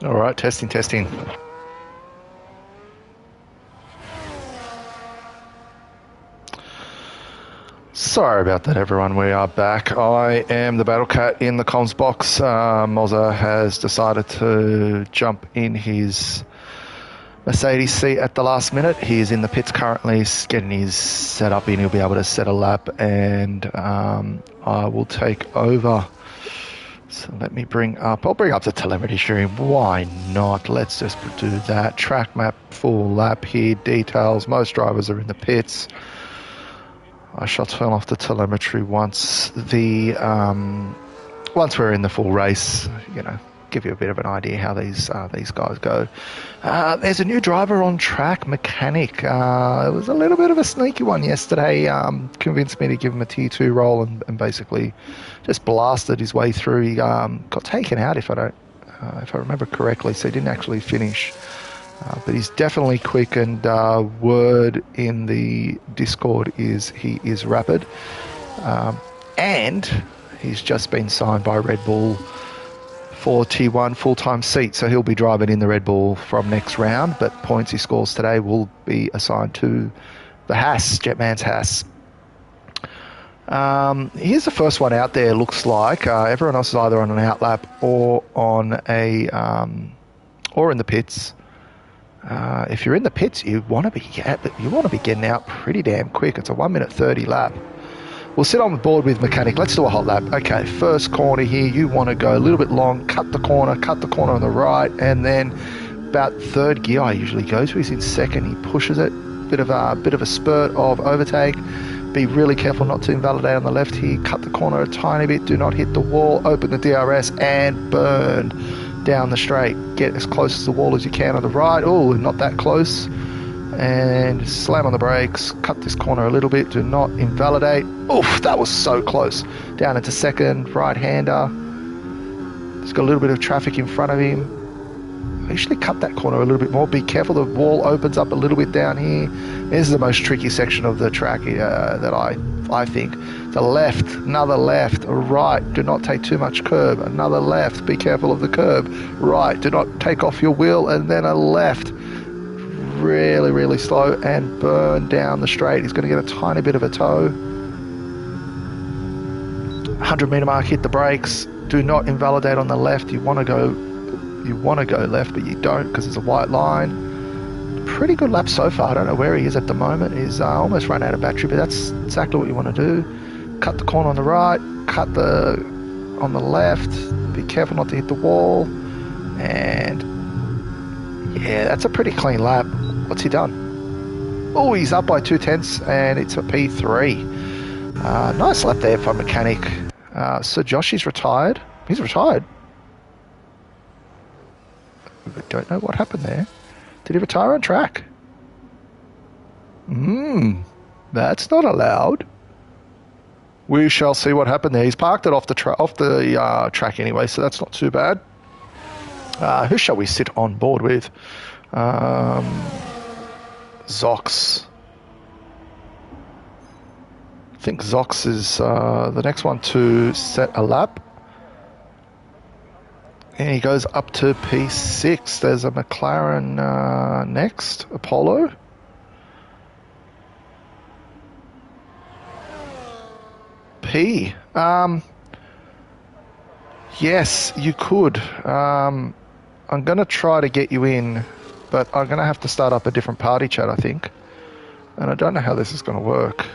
All right, testing, testing. Sorry about that, everyone. We are back. I am the Battle Cat in the comms box. Mozza has decided to jump in his Mercedes seat at the last minute. He is in the pits currently, getting his setup in. He'll be able to set a lap, and I will take over. So let me I'll bring up the telemetry stream. Why not? Let's just do that. Track map, full lap here, details. Most drivers are in the pits. I shall turn off the telemetry once once we're in the full race, give you a bit of an idea how these guys go. There's a new driver on track, Mechanic. It was a little bit of a sneaky one yesterday. Convinced me to give him a tier 2 role and basically just blasted his way through. He got taken out if I remember correctly, so he didn't actually finish. But he's definitely quick, and word in the Discord is he is rapid. And he's just been signed by Red Bull for T1 full-time seat, so he'll be driving in the Red Bull from next round, but points he scores today will be assigned to the Haas, Jetman's Haas. Here's the first one out there, looks like. Everyone else is either on an outlap or on or in the pits. If you're in the pits, you want to be getting out pretty damn quick. It's a 1:30 lap. We'll sit on the board with Mechanic. Let's do a hot lap. Okay, first corner here. You want to go a little bit long, cut the corner on the right, and then about third gear I usually go to. He's in second. He pushes it. Bit of a spurt of overtake. Be really careful not to invalidate on the left here. Cut the corner a tiny bit. Do not hit the wall. Open the DRS and burn down the straight. Get as close to the wall as you can on the right. Oh, not that close. And slam on the brakes. Cut this corner a little bit. Do not invalidate. Oof, that was so close. Down into second. Right-hander. He's got a little bit of traffic in front of him. I usually cut that corner a little bit more. Be careful, the wall opens up a little bit down here. This is the most tricky section of the track that I think. The left, another left, a right, do not take too much curb. Another left, be careful of the curb. Right, do not take off your wheel, and then a left. Really, really slow, and burn down the straight. He's going to get a tiny bit of a toe. 100 meter mark, hit the brakes. Do not invalidate on the left. You want to go left, but you don't because there's a white line. Pretty good lap so far. I don't know where he is at the moment. He's almost run out of battery, but that's exactly what you want to do. Cut the corner on the right, on the left. Be careful not to hit the wall. And yeah, that's a pretty clean lap. What's he done? Oh, he's up by 2/10, and it's a P3. Nice lap there for Mechanic. So Josh is retired. He's retired. I don't know what happened there. Did he retire on track? That's not allowed. We shall see what happened there. He's parked it off the track anyway, so that's not too bad. Who shall we sit on board with? Zox. I think Zox is the next one to set a lap. And he goes up to P6. There's a McLaren next, Apollo. P. Yes, you could. I'm going to try to get you in, but I'm going to have to start up a different party chat, I think. And I don't know how this is going to work.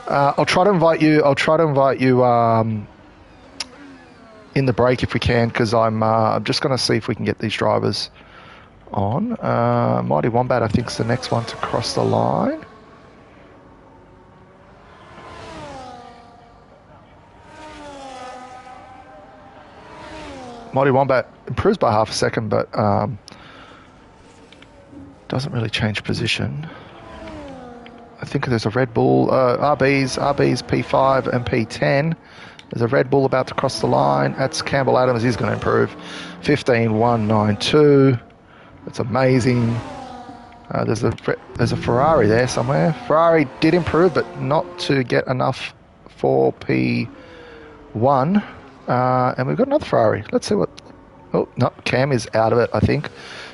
I'll try to invite you in the break if we can, because I'm just going to see if we can get these drivers on. Mighty Wombat, I think, is the next one to cross the line. Mighty Wombat improves by half a second, but doesn't really change position. I think there's a Red Bull, RB's P5 and P10. There's a Red Bull about to cross the line. That's Campbell Adams. He's going to improve. 15.192. That's amazing. There's a Ferrari there somewhere. Ferrari did improve, but not to get enough for P1. And we've got another Ferrari. Let's see what... Oh, no, Cam is out of it, I think.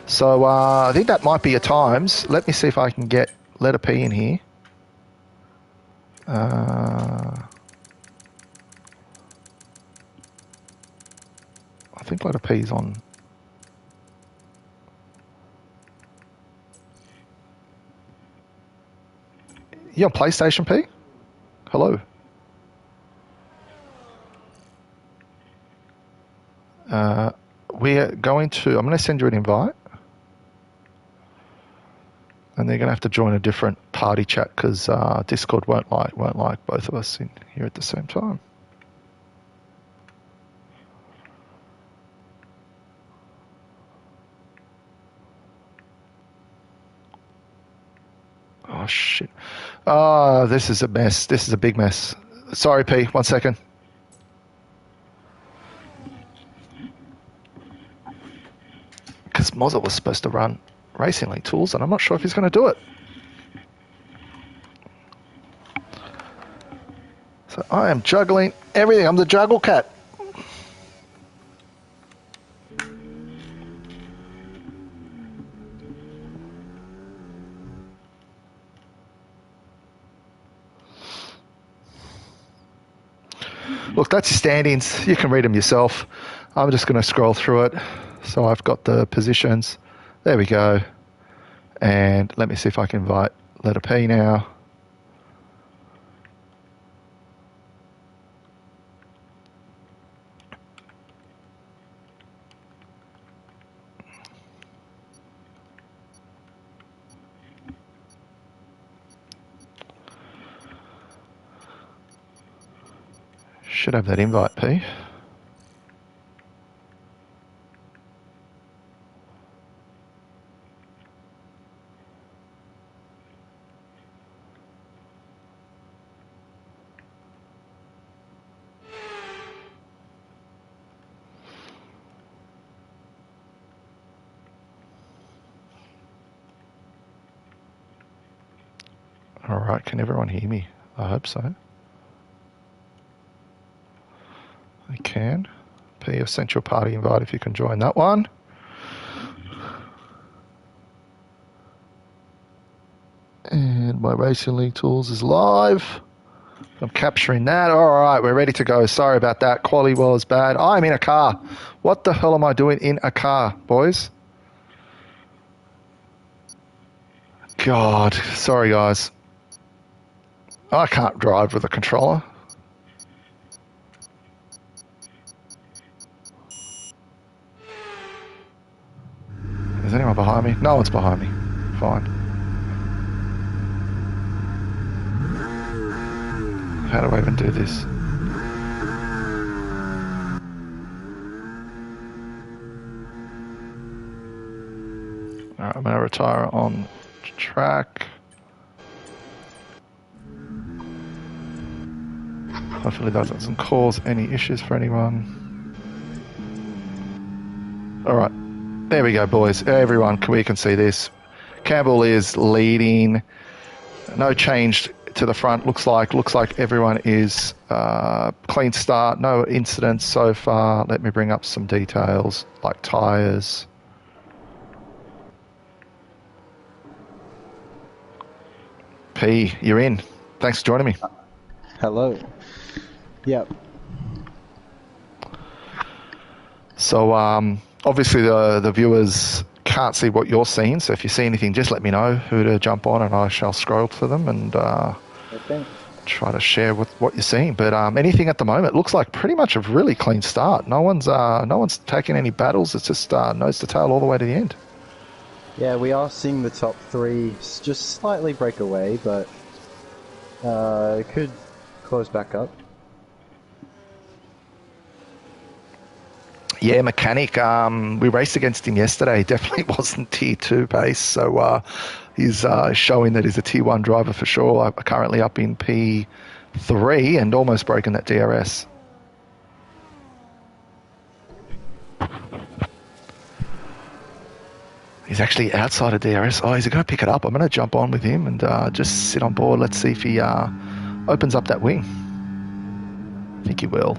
So I think that might be your times. Let me see if I can get letter P in here. I think letter P is on... You on PlayStation P? Hello. We're going to... I'm going to send you an invite. And they're going to have to join a different party chat because Discord won't like both of us in here at the same time. Oh, shit. Oh, this is a mess. This is a big mess. Sorry, P. 1 second. Because Mozza was supposed to run Racing League tools, and I'm not sure if he's going to do it. So I am juggling everything. I'm the juggle cat. Look, that's your standings. You can read them yourself. I'm just going to scroll through it. So I've got the positions. There we go. And let me see if I can invite letter P now. Should have that invite, P. All right, can everyone hear me? I hope so. I can. P, I've sent you a party invite if you can join that one. And my Racing League Tools is live. I'm capturing that. All right, we're ready to go. Sorry about that. Quality was bad. I'm in a car. What the hell am I doing in a car, boys? God, sorry, guys. I can't drive with a controller. Is anyone behind me? No one's behind me. Fine. How do I even do this? Alright, I'm going to retire on track. Hopefully that doesn't cause any issues for anyone. Alright, there we go, boys. Everyone, we can see this. Campbell is leading. No change to the front. Looks like everyone is clean start. No incidents so far. Let me bring up some details like tyres. P, you're in. Thanks for joining me. Hello. Yep. So obviously the viewers can't see what you're seeing, so if you see anything, just let me know who to jump on and I shall scroll to them and Okay. try to share with what you're seeing. But anything at the moment looks like pretty much a really clean start. No one's taking any battles. It's just nose to tail all the way to the end. Yeah, we are seeing the top three just slightly break away, but it could close back up. Yeah, Mechanic, we raced against him yesterday. Definitely wasn't Tier 2 pace, so he's showing that he's a Tier 1 driver for sure. I'm currently up in P3 and almost broken that DRS. He's actually outside of DRS. Oh, he's going to pick it up. I'm going to jump on with him and just sit on board. Let's see if he opens up that wing. I think he will.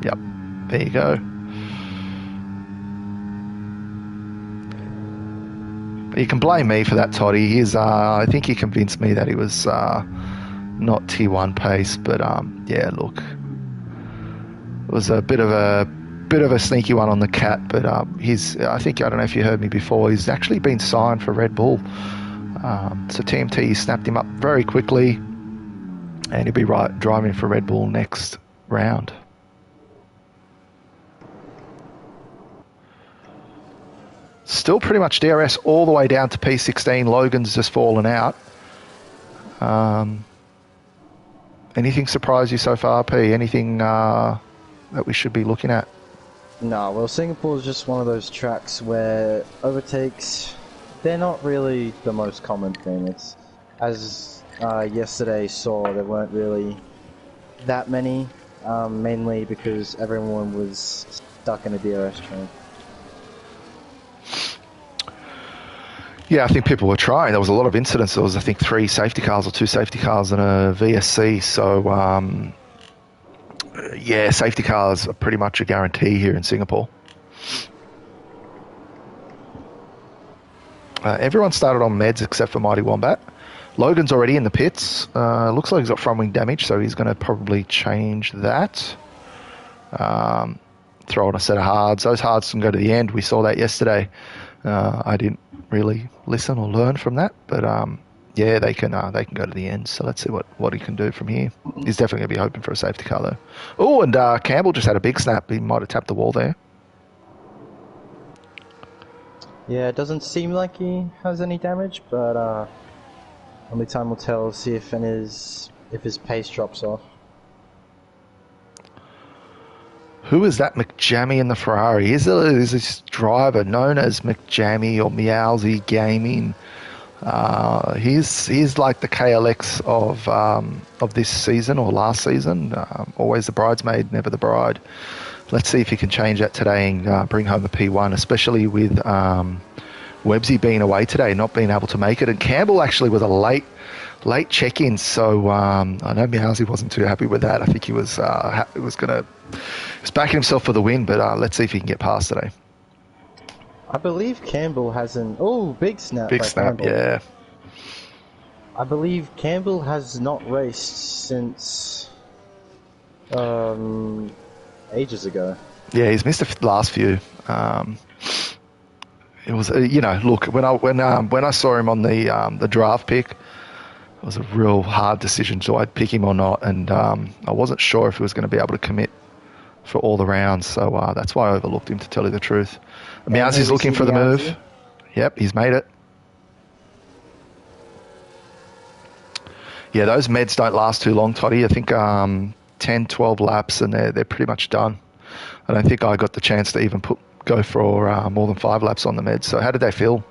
Yep. There you go. You can blame me for that, Toddy. I think he convinced me that he was not T1 pace, but yeah, look, it was a bit of a sneaky one on the cat. But I don't know if you heard me before. He's actually been signed for Red Bull. So TMT snapped him up very quickly, and he'll be driving for Red Bull next round. Still pretty much DRS all the way down to P16. Logan's just fallen out. Anything surprise you so far, P? Anything that we should be looking at? No, well, Singapore is just one of those tracks where overtakes, they're not really the most common thing. It's, as yesterday saw, there weren't really that many, mainly because everyone was stuck in a DRS train. Yeah, I think people were trying. There was a lot of incidents. There was, I think, 3 safety cars or 2 safety cars and a VSC. So, yeah, safety cars are pretty much a guarantee here in Singapore. Everyone started on meds except for Mighty Wombat. Logan's already in the pits. Looks like he's got front wing damage, so he's going to probably change that. Throw on a set of hards. Those hards can go to the end. We saw that yesterday. I didn't really listen or learn from that, but yeah, they can go to the end. So let's see what he can do from here. He's definitely going to be hoping for a safety car though. Oh, and Campbell just had a big snap. He might have tapped the wall there. Yeah, it doesn't seem like he has any damage, but only time will tell. See if his pace drops off. Who is that McJammy in the Ferrari? Is this driver known as McJammy or Meowsy Gaming? He's like the KLX of this season or last season. Always the bridesmaid, never the bride. Let's see if he can change that today and bring home a P1, especially with Websy being away today, not being able to make it. And Campbell actually was a late check-in, so I know Meowsy wasn't too happy with that. I think he was backing himself for the win, but let's see if he can get past today. I believe Campbell hasn't... Oh, big snap. Big snap, Campbell. Yeah. I believe Campbell has not raced since ages ago. Yeah, he's missed the last few. It was, look, when I saw him on the draft pick, it was a real hard decision. So I'd pick him or not, and I wasn't sure if he was going to be able to commit for all the rounds. So that's why I overlooked him, to tell you the truth. Meowsy's looking for the move. Yep, he's made it. Yeah, those meds don't last too long, Toddy. I think 10, 12 laps, and they're pretty much done. I don't think I got the chance to even go for more than 5 laps on the meds. So how did they feel?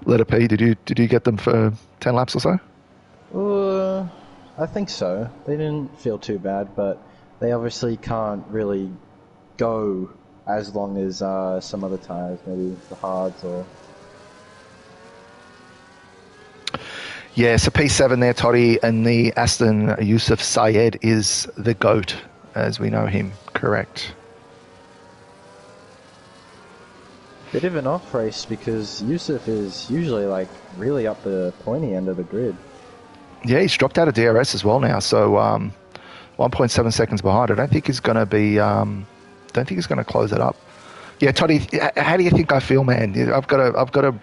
Letter P, did you get them for 10 laps or so? I think so. They didn't feel too bad, but they obviously can't really go as long as some other tires, maybe the hards or... Yeah, so P7 there, Toddy, and the Aston Yusuf Sayed is the GOAT, as we know him, correct? Bit of an off race because Yusuf is usually like really up the pointy end of the grid. Yeah, he's dropped out of DRS as well now, so 1.7 seconds behind. I don't think he's going to be. Don't think he's going to close it up. Yeah, Toddy, how do you think I feel, man? I've got to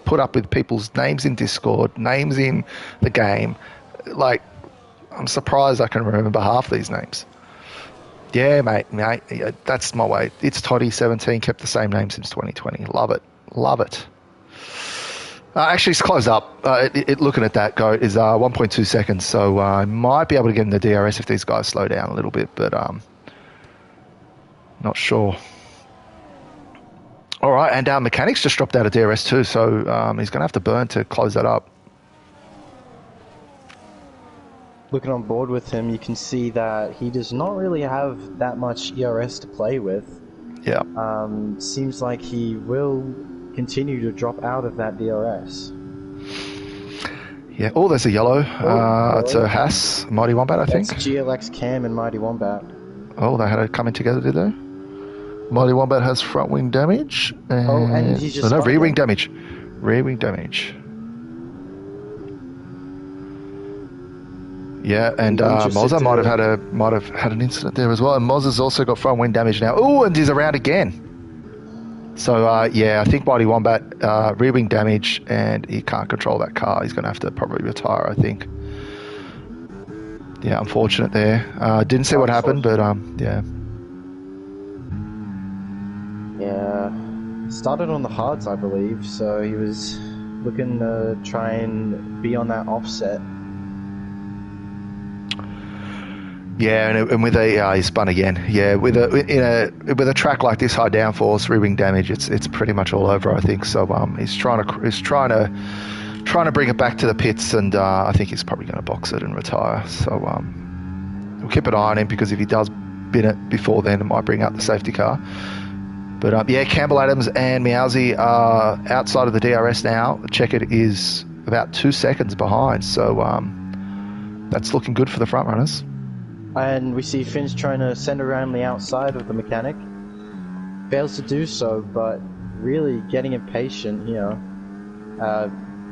put up with people's names in Discord, names in the game. Like, I'm surprised I can remember half these names. Yeah, mate, yeah, that's my way. It's Toddy17, kept the same name since 2020. Love it. Actually, it's closed up. Looking at that, go is 1.2 seconds, so I might be able to get in the DRS if these guys slow down a little bit, but not sure. All right, and Mechanics just dropped out of DRS too, so he's going to have to burn to close that up. Looking on board with him, you can see that he does not really have that much ERS to play with. Yeah. Seems like he will continue to drop out of that DRS. Yeah. Oh, there's a yellow. It's a Oh, Haas Mighty Wombat, I that's think. GLX Cam and Mighty Wombat. Oh, they had it coming together, did they? Mighty Wombat has front wing damage. Oh, and And he's just oh, no, spun rear wing again. damage. Rear wing damage. Yeah, and Interested Mozza to... might have had an incident there as well. And Mozza's also got front wing damage now. Oh, and he's around again. So yeah, I think Mighty Wombat rear wing damage, and he can't control that car. He's going to have to probably retire, I think. Yeah, unfortunate there. Didn't see what happened, but yeah. Yeah, started on the hards, I believe, so he was looking to try and be on that offset. Yeah, and with a he spun again. Yeah, with a track like this, high downforce, rear wing damage, it's pretty much all over, I think. So he's trying to bring it back to the pits, and I think he's probably going to box it and retire. So we'll keep an eye on him, because if he does bin it before then, it might bring out the safety car. But yeah, Campbell Adams and Meowsy are outside of the DRS now. Checkett is about 2 seconds behind, so that's looking good for the front runners. And we see Finn's trying to send around the outside of the mechanic. Fails to do so, but really getting impatient here.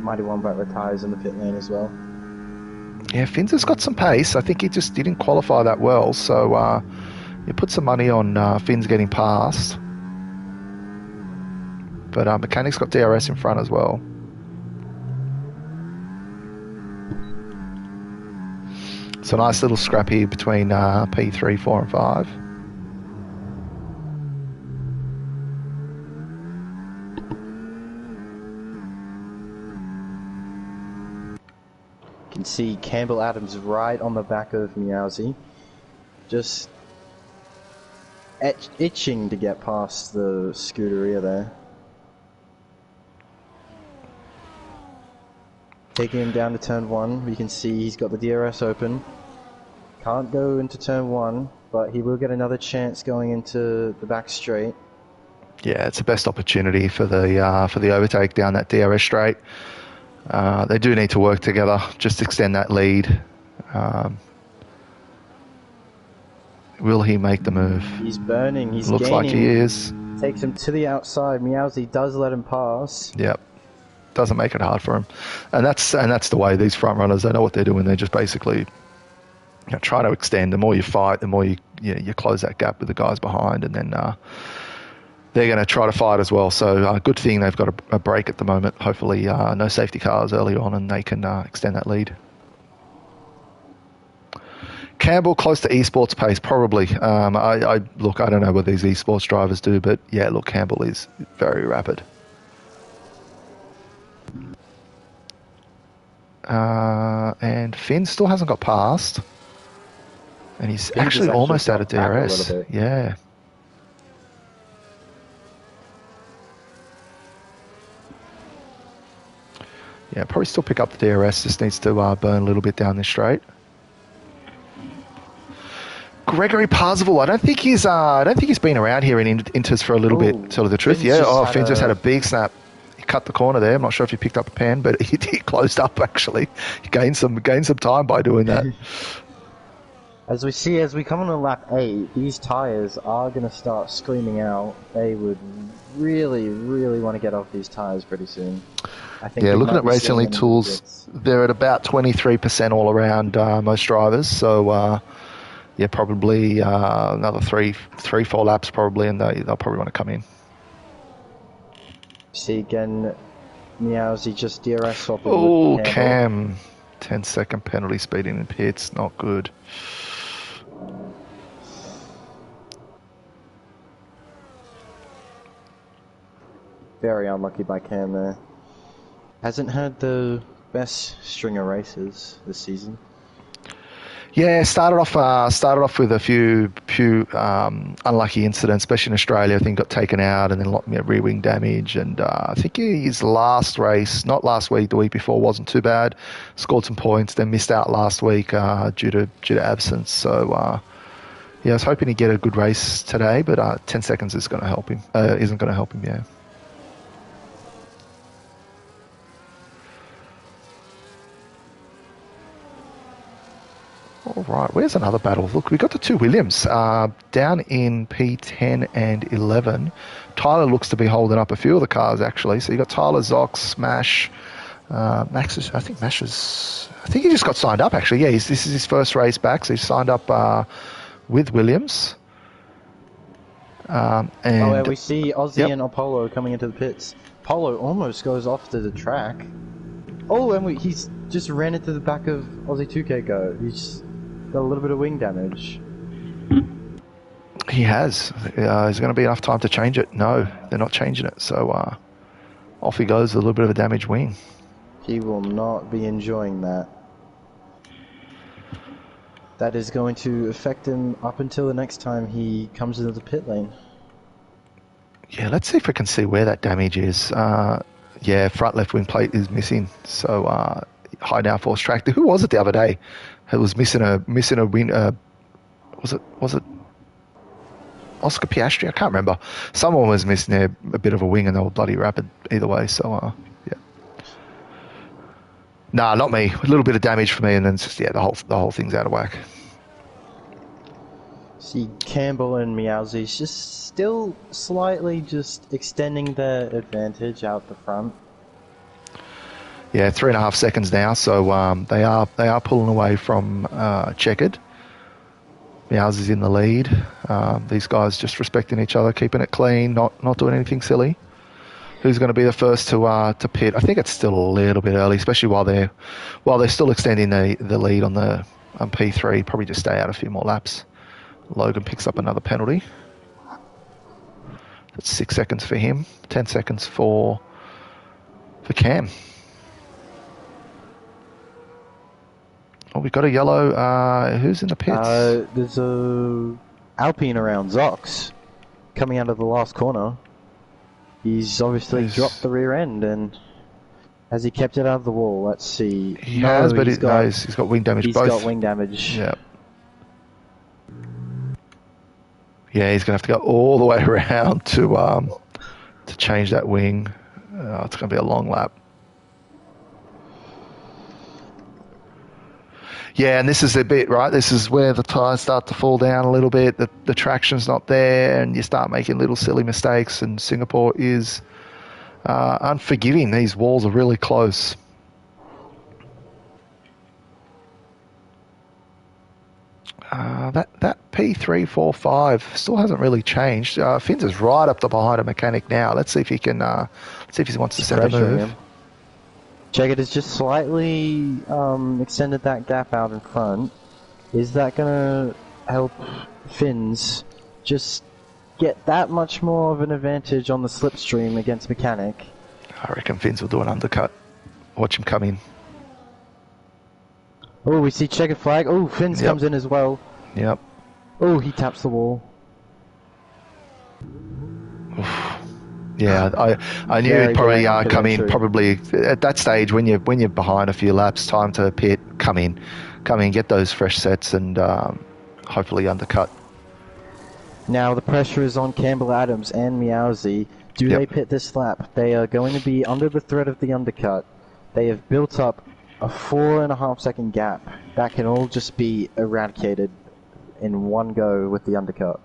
Mighty Wombat retires in the pit lane as well. Yeah, Finn's has got some pace. I think he just didn't qualify that well, so you put some money on Finn's getting past. But Mechanic's got DRS in front as well. It's a nice little scrap here between P3, 4 and 5. You can see Campbell Adams right on the back of Meowsy. Just itching to get past the Scuderia there. Taking him down to turn 1, we can see he's got the DRS open. Can't go into turn 1, but he will get another chance going into the back straight. Yeah, it's the best opportunity for the overtake down that DRS straight. They do need to work together, just extend that lead. Will he make the move? He's burning, he's Looks gaining. like he is. Takes him to the outside. Meowsy does let him pass. Yep. Doesn't make it hard for him. And that's the way these front runners, they know what they're doing. They're just basically trying to extend. The more you fight, the more you close that gap with the guys behind, and then they're going to try to fight as well. So good thing they've got a break at the moment. Hopefully no safety cars early on, and they can extend that lead. Campbell close to esports pace, probably. I don't know what these esports drivers do, but yeah, look, Campbell is very rapid. And Finn still hasn't got past, and he's actually almost out of DRS. Yeah. Yeah, probably still pick up the DRS. Just needs to burn a little bit down this straight. Gregory Parzival, I don't think he's been around here in Inters for a little bit. To tell you the truth, Finn just had a big snap. He cut the corner there. I'm not sure if he picked up a pen, but he closed up actually. He gained some time by doing that. As we come on to lap 8, these tyres are going to start screaming out. They would really, really want to get off these tyres pretty soon. I think looking at Racing League tools, they're at about 23% all around most drivers. So probably another 3-4 laps probably, and they'll probably want to come in. See again, Meowsy just DRS swapping. Oh, Cam. 10-second penalty speeding in pits. Not good. Very unlucky by Cam there. Hasn't had the best string of races this season. Yeah, started off with a few unlucky incidents, especially in Australia. I think got taken out, and then a lot of rear wing damage. And I think his last race, not last week, the week before, wasn't too bad. Scored some points, then missed out last week due to absence. So I was hoping to get a good race today, but 10 seconds is going to help him. Isn't going to help him. Yeah. All right, where's another battle? Look, we got the two Williams down in P10 and 11. Tyler looks to be holding up a few of the cars, actually. So you got Tyler, Zox, Smash. Max is, I think Mash is, I think he just got signed up, actually. Yeah, this is his first race back, so he's signed up with Williams. And yeah, we see Aussie yep. and Apollo coming into the pits. Apollo almost goes off to the track. Oh, and he's just ran into the back of Aussie 2K Go. He's got a little bit of wing damage. He has. Is there going to be enough time to change it? No, they're not changing it. So off he goes with a little bit of a damaged wing. He will not be enjoying that. That is going to affect him up until the next time he comes into the pit lane. Yeah, let's see if we can see where that damage is. Yeah, front left wing plate is missing. So high downforce tractor. Who was it the other day? Who was missing a wing? Was it Oscar Piastri? I can't remember. Someone was missing a bit of a wing, and they were bloody rapid either way. So yeah. Nah, not me. A little bit of damage for me, and then it's just the whole thing's out of whack. See Campbell and Meowsie's just still slightly just extending their advantage out the front. Yeah, 3.5 seconds now, so they are pulling away from Checkered. Meowsie's in the lead. These guys just respecting each other, keeping it clean, not doing anything silly. Who's going to be the first to pit? I think it's still a little bit early, especially while they're still extending the lead on the P3. Probably just stay out a few more laps. Logan picks up another penalty. That's 6 seconds for him. 10 seconds for Cam. Oh, we got a yellow. Who's in the pits? There's a Alpine around Zox coming out of the last corner. He's obviously dropped the rear end, and has he kept it out of the wall? Let's see. He has, but he's got wing damage. He's got wing damage. Yeah. Yeah, he's going to have to go all the way around to change that wing. It's going to be a long lap. Yeah, and this is the bit, right? This is where the tyres start to fall down a little bit. The traction's not there, and you start making little silly mistakes. And Singapore is unforgiving. These walls are really close. That P345 still hasn't really changed. Finns is right up the behind a mechanic now. Let's see if he can. Let's see if he wants to send a move. Jagged has just slightly extended that gap out in front. Is that going to help Finns just get that much more of an advantage on the slipstream against Mechanic? I reckon Finns will do an undercut. Watch him come in. Oh, we see checkered flag. Oh, Finns comes in as well. Yep. Oh, he taps the wall. Oof. Yeah, I knew he'd probably come in. Probably at that stage when you're behind a few laps, time to pit. Come in, get those fresh sets, and hopefully undercut. Now the pressure is on Campbell Adams and Meowsy. Do they pit this lap? They are going to be under the threat of the undercut. They have built up a 4.5 second gap. That can all just be eradicated in one go with the undercut.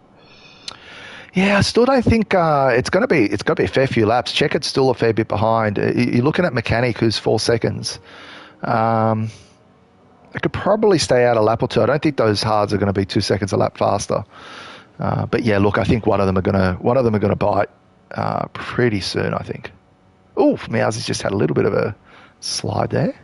Yeah, I still don't think it's going to be a fair few laps. Checkered's still a fair bit behind. You're looking at Mechanic, who's 4 seconds. I could probably stay out a lap or two. I don't think those hards are going to be 2 seconds a lap faster. But yeah, look, I think one of them are going to bite pretty soon. I think. Oh, Mousy's just had a little bit of a slide there.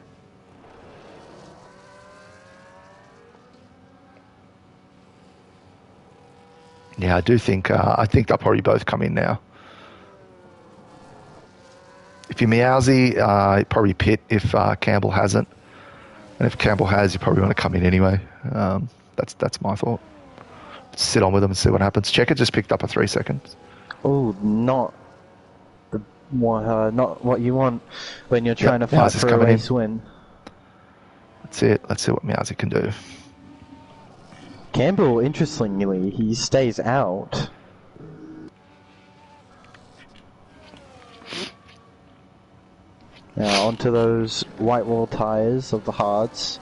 Yeah, I do think. I think they'll probably both come in now. If you're Meowsy, probably pit if Campbell hasn't, and if Campbell has, you probably want to come in anyway. That's my thought. Sit on with them and see what happens. Checker just picked up a 3 seconds. Oh, not what you want when you're trying to fight for a race win. That's it. Let's see what Meowsy can do. Campbell, interestingly, he stays out. Now onto those white wall tyres of the hards.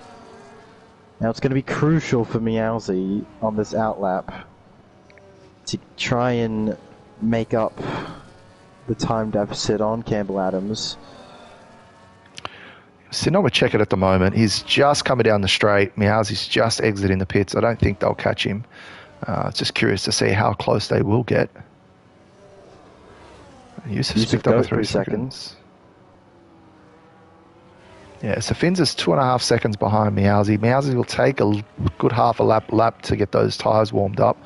Now it's going to be crucial for Meowsy on this outlap to try and make up the time deficit on Campbell Adams. Sitting on with Checkett at the moment. He's just coming down the straight. Meowsy's just exiting the pits. I don't think they'll catch him. Just curious to see how close they will get. Yusuf's picked up 3 seconds. Yeah, so Finns is 2.5 seconds behind Meowsy. Meowsy will take a good half a lap to get those tyres warmed up.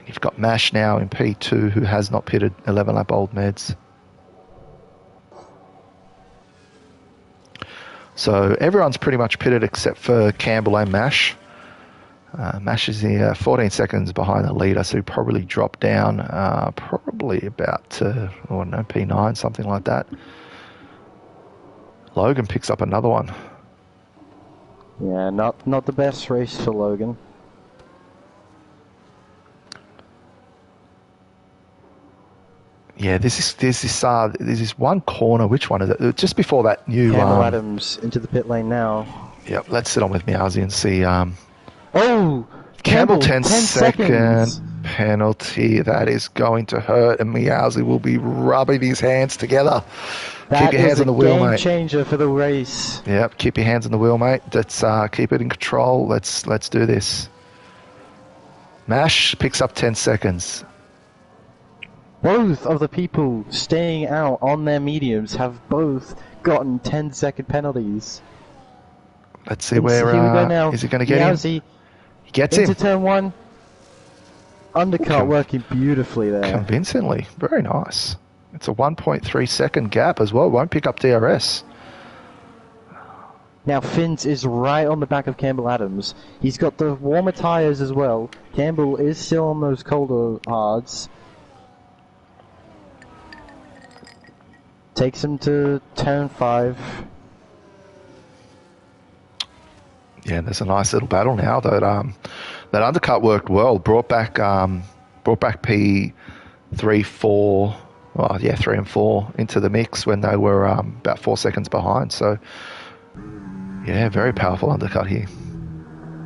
You've got Mash now in P2 who has not pitted 11-lap old meds. So everyone's pretty much pitted except for Campbell and Mash. Mash is 14 seconds behind the leader, so he probably dropped down probably about, P9, something like that. Logan picks up another one. Yeah, not the best race for Logan. Yeah, there's this one corner. Which one is it? Just before that new... Campbell Adams into the pit lane now. Yep, let's sit on with Meowsy and see... Oh! Campbell 10 second penalty. That is going to hurt, and Meowsy will be rubbing his hands together. Keep your hands on the wheel, mate. Game changer for the race. Yep, keep your hands on the wheel, mate. Let's keep it in control. Let's do this. Mash picks up 10 seconds. Both of the people staying out on their mediums have both gotten 10-second penalties. Let's see where here we go now. Is he going to get him? He gets into him. turn 1. Undercut working beautifully there. Convincingly. Very nice. It's a 1.3 second gap as well. Won't pick up DRS. Now Finns is right on the back of Campbell Adams. He's got the warmer tyres as well. Campbell is still on those colder hards. Takes him to turn 5. Yeah, there's a nice little battle now. That undercut worked well. Brought back P3, 4. Well, yeah, 3 and 4 into the mix when they were about 4 seconds behind. So, yeah, very powerful undercut here.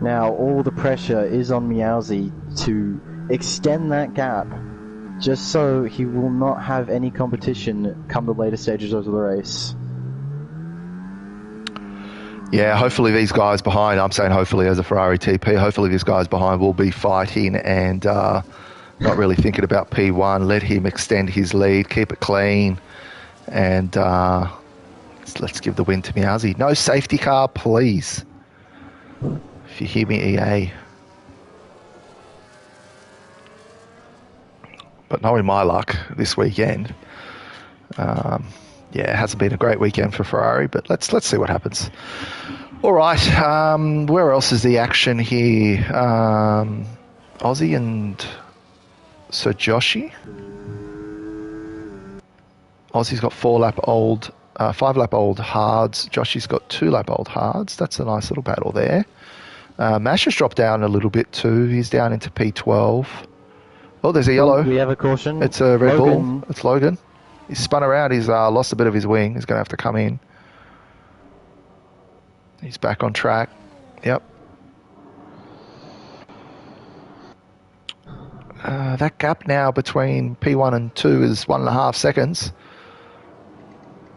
Now all the pressure is on Meowsy to extend that gap, just so he will not have any competition come the later stages of the race. Yeah, hopefully these guys behind, I'm saying hopefully as a Ferrari TP, hopefully these guys behind will be fighting and not really thinking about P1. Let him extend his lead, keep it clean, and let's give the win to Meowsy. No safety car, please. If you hear me, EA. But knowing my luck this weekend, yeah, it hasn't been a great weekend for Ferrari, but let's see what happens. All right, where else is the action here? Aussie and Sir Joshi. Aussie's got 5-lap old hards. Joshi's got 2-lap old hards. That's a nice little battle there. Mash has dropped down a little bit too. He's down into P12. Oh, there's a yellow. We have a caution. It's a Red Bull. It's Logan. He's spun around. He's lost a bit of his wing. He's going to have to come in. He's back on track. Yep. That gap now between P1 and 2 is 1.5 seconds.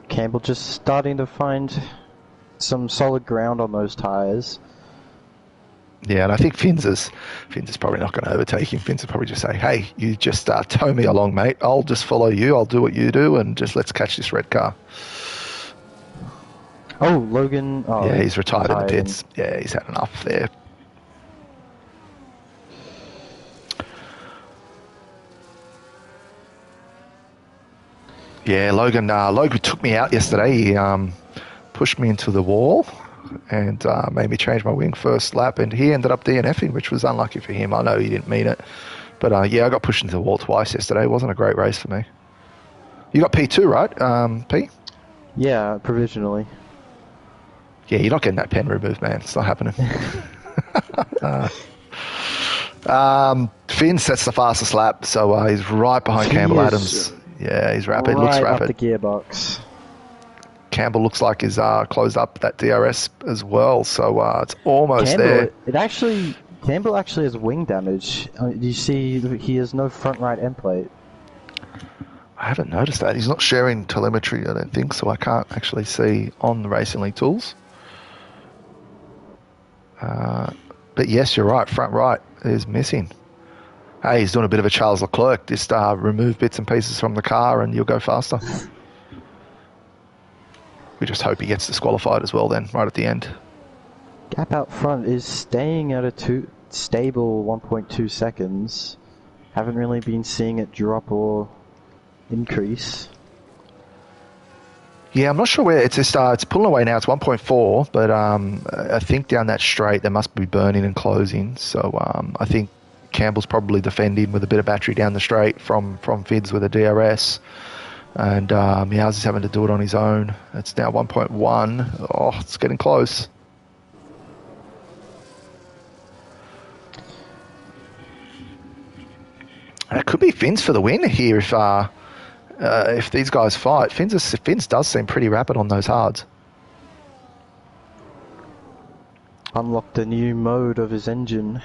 Campbell just starting to find some solid ground on those tyres. Yeah, and I think Finns is probably not going to overtake him. Finns will probably just say, hey, you just tow me along, mate. I'll just follow you. I'll do what you do, and just let's catch this red car. Oh, Logan. Oh, yeah, he's retired in the pits. Yeah, he's had enough there. Yeah, Logan took me out yesterday. He pushed me into the wall and made me change my wing first lap, and he ended up DNFing, which was unlucky for him. I know he didn't mean it, but yeah, I got pushed into the wall twice yesterday. It wasn't a great race for me. You got P2, right, P? Yeah, provisionally. Yeah, you're not getting that pen removed, man. It's not happening. Finn sets the fastest lap, so he's right behind Campbell Adams. Yeah, he's rapid. Looks rapid. Up the gearbox. Campbell looks like is closed up that DRS as well, so it's almost there. Campbell actually has wing damage. You see, he has no front right end plate. I haven't noticed that. He's not sharing telemetry, I don't think, so I can't actually see on the Racing League tools. But yes, you're right. Front right is missing. Hey, he's doing a bit of a Charles Leclerc. Just remove bits and pieces from the car and you'll go faster. We just hope he gets disqualified as well then, right at the end. Gap out front is staying at a stable 1.2 seconds. Haven't really been seeing it drop or increase. Yeah, I'm not sure where it's just it's pulling away now. It's 1.4, but I think down that straight they must be burning and closing. So I think Campbell's probably defending with a bit of battery down the straight from Fids with a DRS, and Meow's is having to do it on his own. It's now 1.1. Oh, it's getting close. And it could be Fins for the win here if these guys fight. Fins does seem pretty rapid on those hards. Unlocked a new mode of his engine.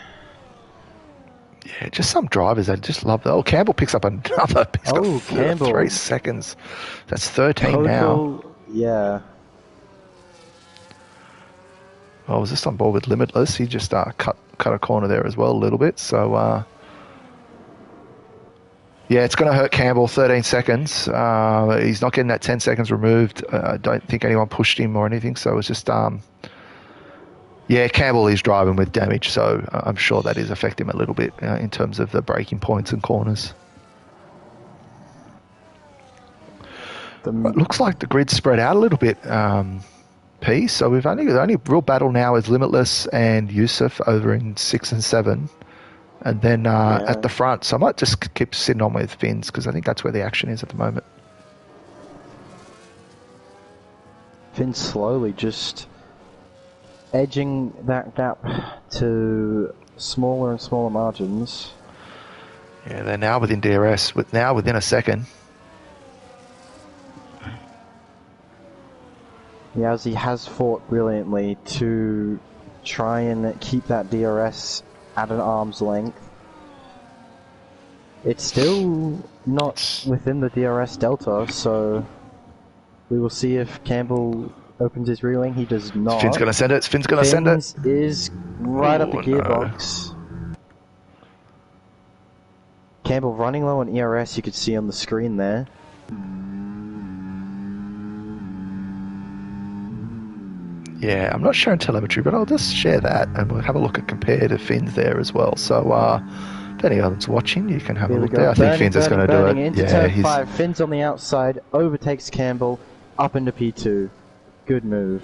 Yeah, just some drivers that just love that. Oh, Campbell picks up another. He's got Campbell. 3 seconds. That's 13 Total, now. Yeah. Oh, I was just on board with Limitless. He just cut a corner there as well a little bit. So, yeah, it's going to hurt Campbell, 13 seconds. He's not getting that 10 seconds removed. I don't think anyone pushed him or anything. So it's just, yeah, Campbell is driving with damage. So I'm sure that is affecting him a little bit in terms of the braking points and corners. It looks like the grid's spread out a little bit, P. So the only real battle now is Limitless and Yusuf over in 6 and 7. And then at the front, so I might just keep sitting on with Fins because I think that's where the action is at the moment. Fins slowly just edging that gap to smaller and smaller margins. Yeah, they're now within DRS, within a second. Yowzi has fought brilliantly to try and keep that DRS at an arm's length. It's still not within the DRS delta, so we will see if Campbell opens his reeling. He does not. Finn's going to send it. Finn's going to send it. Fins is right up the gearbox. No. Campbell running low on ERS, you could see on the screen there. Yeah, I'm not sharing telemetry, but I'll just share that and we'll have a look at comparative Fins there as well. So, if anyone's watching, you can have a look there. I think Fins is going to do it. Into turn 5, Fins on the outside, overtakes Campbell, up into P2. Good move.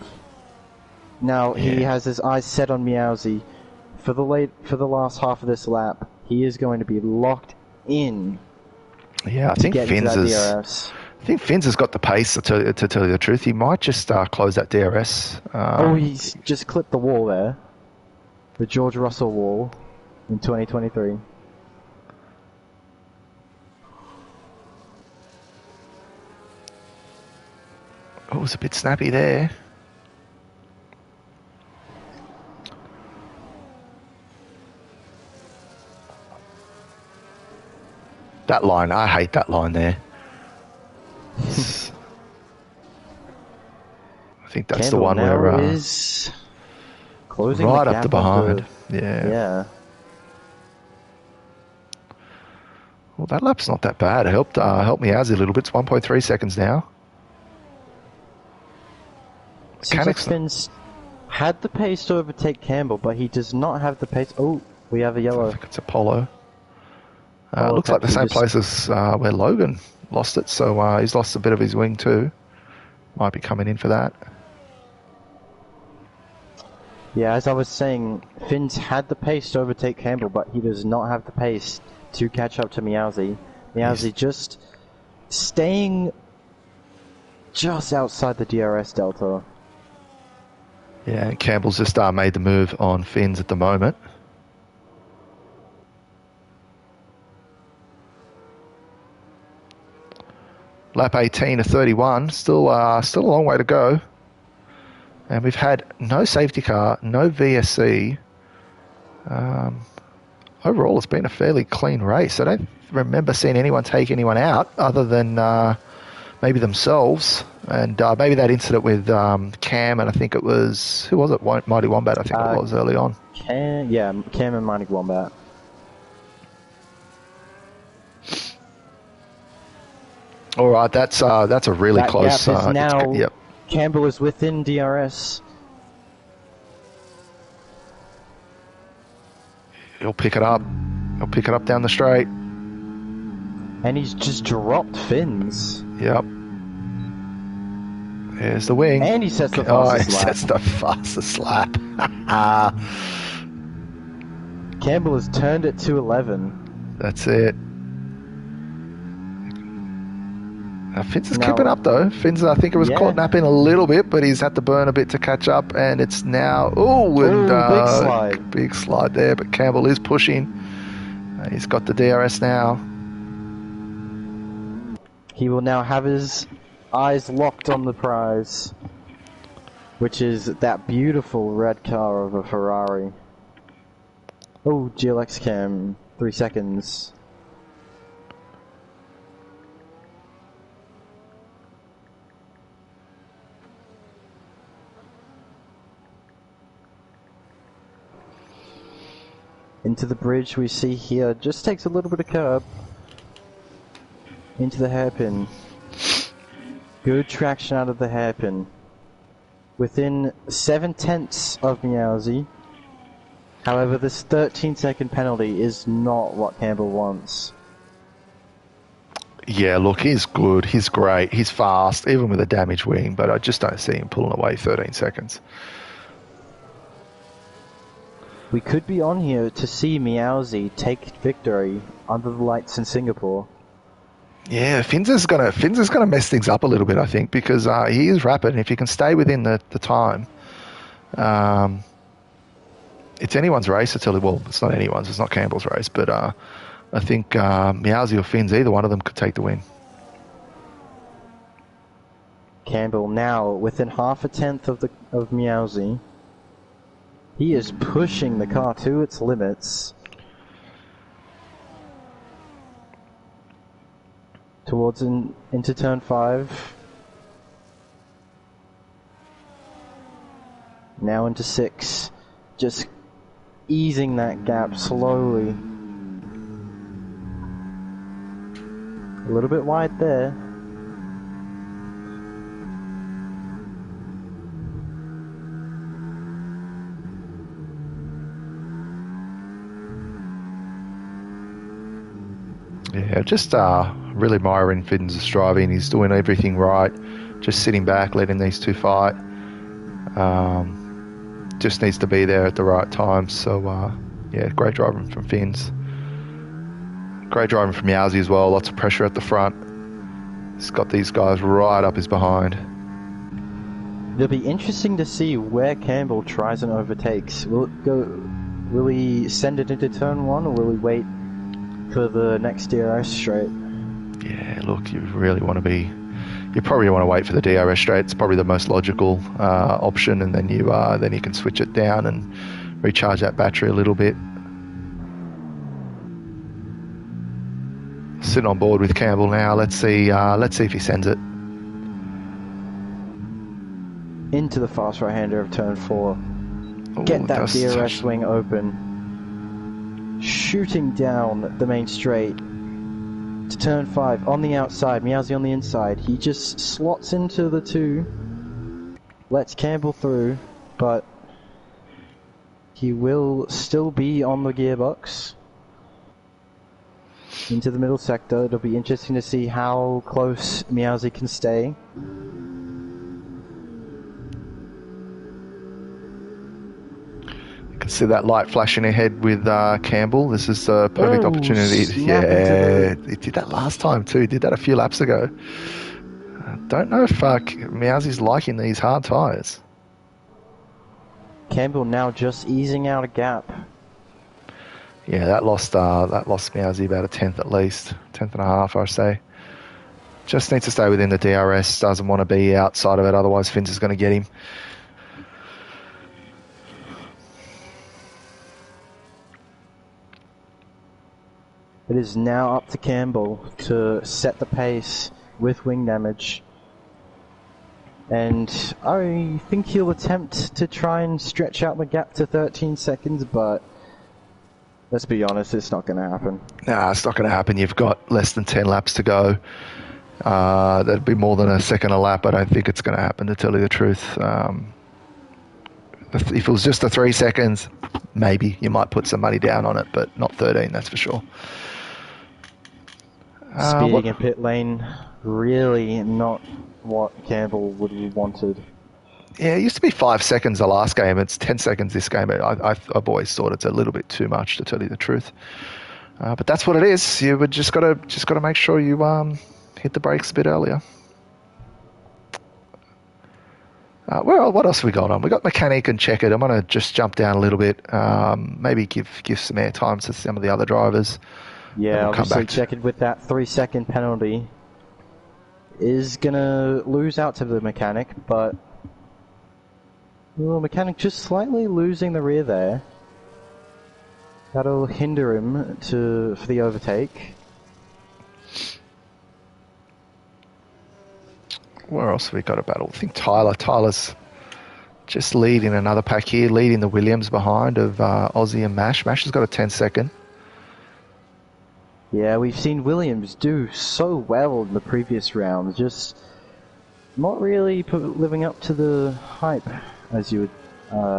Now he has his eyes set on Meowzi for the last half of this lap. He is going to be locked in. Yeah, I think Fins has got the pace to tell you the truth. He might just close that DRS. He's just clipped the wall there. The George Russell wall in 2023. Oh, it was a bit snappy there. That line, I hate that line there. I think that's Campbell the one now where is closing right the up gap the behind. Yeah. Well, that lap's not that bad. It helped me out a little bit. It's 1.3 seconds now. Seems like Fins had the pace to overtake Campbell, but he does not have the pace. Oh, we have a yellow. I think it's Apollo. Looks like the same place as where Logan lost it, so he's lost a bit of his wing too. Might be coming in for that. Yeah, as I was saying, Fins had the pace to overtake Campbell, but he does not have the pace to catch up to Meowzi. Meowzi just staying just outside the DRS delta. Yeah, and Campbell's just made the move on Fins at the moment. lap 18 to 31. Still a long way to go. And we've had no safety car, no VSC. Overall, it's been a fairly clean race. I don't remember seeing anyone take anyone out other than maybe themselves. And maybe that incident with Cam, and I think it was... Who was it? Mighty Wombat, I think it was early on. Cam and Mighty Wombat. All right, that's a really that close... Gap is now... Yep. Campbell is within DRS. He'll pick it up. He'll pick it up down the straight. And he's just dropped Fins. Yep. There's the wing. And he sets the fastest lap. Sets the fastest lap. Campbell has turned it to 11. That's it. Fins is keeping up though. Fins, I think it was caught napping a little bit, but he's had to burn a bit to catch up, and it's now big slide. Big slide there. But Campbell is pushing. He's got the DRS now. He will now have his eyes locked on the prize, which is that beautiful red car of a Ferrari. Oh, GLX Cam, 3 seconds. Into the bridge we see here, just takes a little bit of curb. Into the hairpin. Good traction out of the hairpin. Within 7/10 of Meowsy. However, this 13-second penalty is not what Campbell wants. Yeah, look, he's good. He's great. He's fast, even with a damaged wing, but I just don't see him pulling away 13 seconds. We could be on here to see Meowsy take victory under the lights in Singapore. Yeah, Fins is gonna mess things up a little bit, I think, because he is rapid, and if he can stay within the time, it's anyone's race until it's not anyone's, it's not Campbell's race, but I think Meowsy or Fins, either one of them could take the win. Campbell now within 0.5 of Meowsy. He is pushing the car to its limits. Towards into turn 5. Now into 6. Just easing that gap slowly. A little bit wide there. Yeah, just really admiring Fins' driving. He's doing everything right. Just sitting back, letting these two fight. Just needs to be there at the right time. So, yeah, great driving from Fins. Great driving from Meowsy as well. Lots of pressure at the front. He's got these guys right up his behind. It'll be interesting to see where Campbell tries and overtakes. Will he send it into turn 1, or will he wait for the next DRS straight? Yeah, look, you probably want to wait for the DRS straight. It's probably the most logical option, and then you can switch it down and recharge that battery a little bit. Sitting on board with Campbell now. Let's see if he sends it into the fast right-hander of turn 4. Get that DRS wing open. Shooting down the main straight to turn 5 on the outside. Meowsy on the inside. He just slots into the 2. Lets Campbell through, but he will still be on the gearbox. Into the middle sector. It'll be interesting to see how close Meowsy can stay. You can see that light flashing ahead with Campbell. This is a perfect opportunity. Yeah, he did that last time too. He did that a few laps ago. Don't know if Meowsy's liking these hard tyres. Campbell now just easing out a gap. Yeah, that lost Meowsy about a tenth at least, 10th and a half, I say. Just needs to stay within the DRS. Doesn't want to be outside of it. Otherwise, Fins is going to get him. It is now up to Campbell to set the pace with wing damage. And I think he'll attempt to try and stretch out the gap to 13 seconds, but let's be honest, it's not going to happen. Nah, it's not going to happen. You've got less than 10 laps to go. That'd be more than a second a lap. I don't think it's going to happen, to tell you the truth. If it was just the 3 seconds, maybe you might put some money down on it, but not 13, that's for sure. Speeding in pit lane, really not what Campbell would have wanted. Yeah, it used to be 5 seconds the last game. It's 10 seconds this game. I've always thought it's a little bit too much, to tell you the truth. But that's what it is. You would just gotta make sure you hit the brakes a bit earlier. Well, what else have we got on? We got mechanic and checkered. I'm gonna just jump down a little bit. Maybe give some air time to some of the other drivers. Yeah, obviously checkered with that 3-second penalty is gonna lose out to the mechanic, but mechanic just slightly losing the rear there. That'll hinder him for the overtake. Where else have we got a battle? I think Tyler's just leading another pack here, leading the Williams behind of Aussie and Mash. Mash has got a 10-second. Yeah, we've seen Williams do so well in the previous rounds, just not really living up to the hype, as you would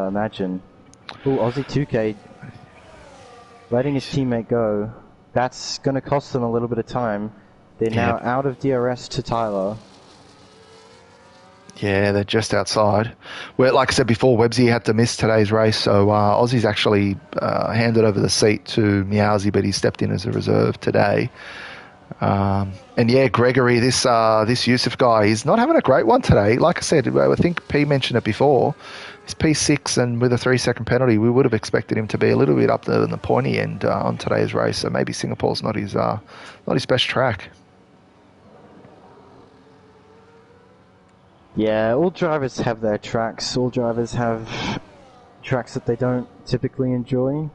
imagine. Oh, Aussie 2K letting his teammate go. That's going to cost them a little bit of time. They're now out of DRS to Tyler. Yeah, they're just outside. Well, like I said before, Websy had to miss today's race, so Aussie's actually handed over the seat to Meowsy, but he stepped in as a reserve today. And yeah, Gregory, this Yusuf guy, he's not having a great one today. Like I said, I think P mentioned it before. He's P6, and with a 3-second penalty, we would have expected him to be a little bit up there in the pointy end on today's race. So maybe Singapore's not his best track. Yeah, all drivers have their tracks. All drivers have tracks that they don't typically enjoy.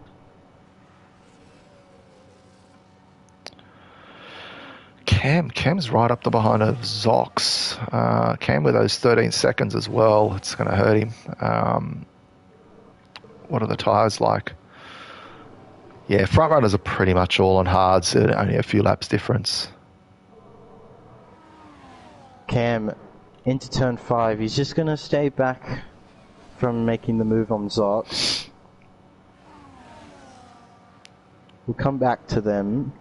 Cam's right up the behind of Zox. Cam with those 13 seconds as well. It's going to hurt him. What are the tyres like? Yeah, front runners are pretty much all on hards. Only a few laps difference. Cam into turn 5. He's just going to stay back from making the move on Zox. We'll come back to them.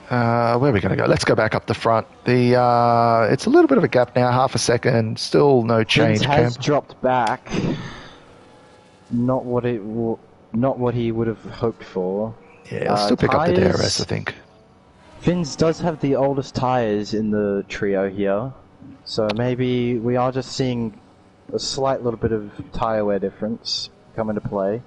Where are we going to go? Let's go back up the front. It's a little bit of a gap now, half a second. Still no change. Fins has dropped back. Not what he would have hoped for. Yeah, I'll still pick up the DRS, I think. Fins does have the oldest tyres in the trio here, so maybe we are just seeing a slight little bit of tyre wear difference come into play.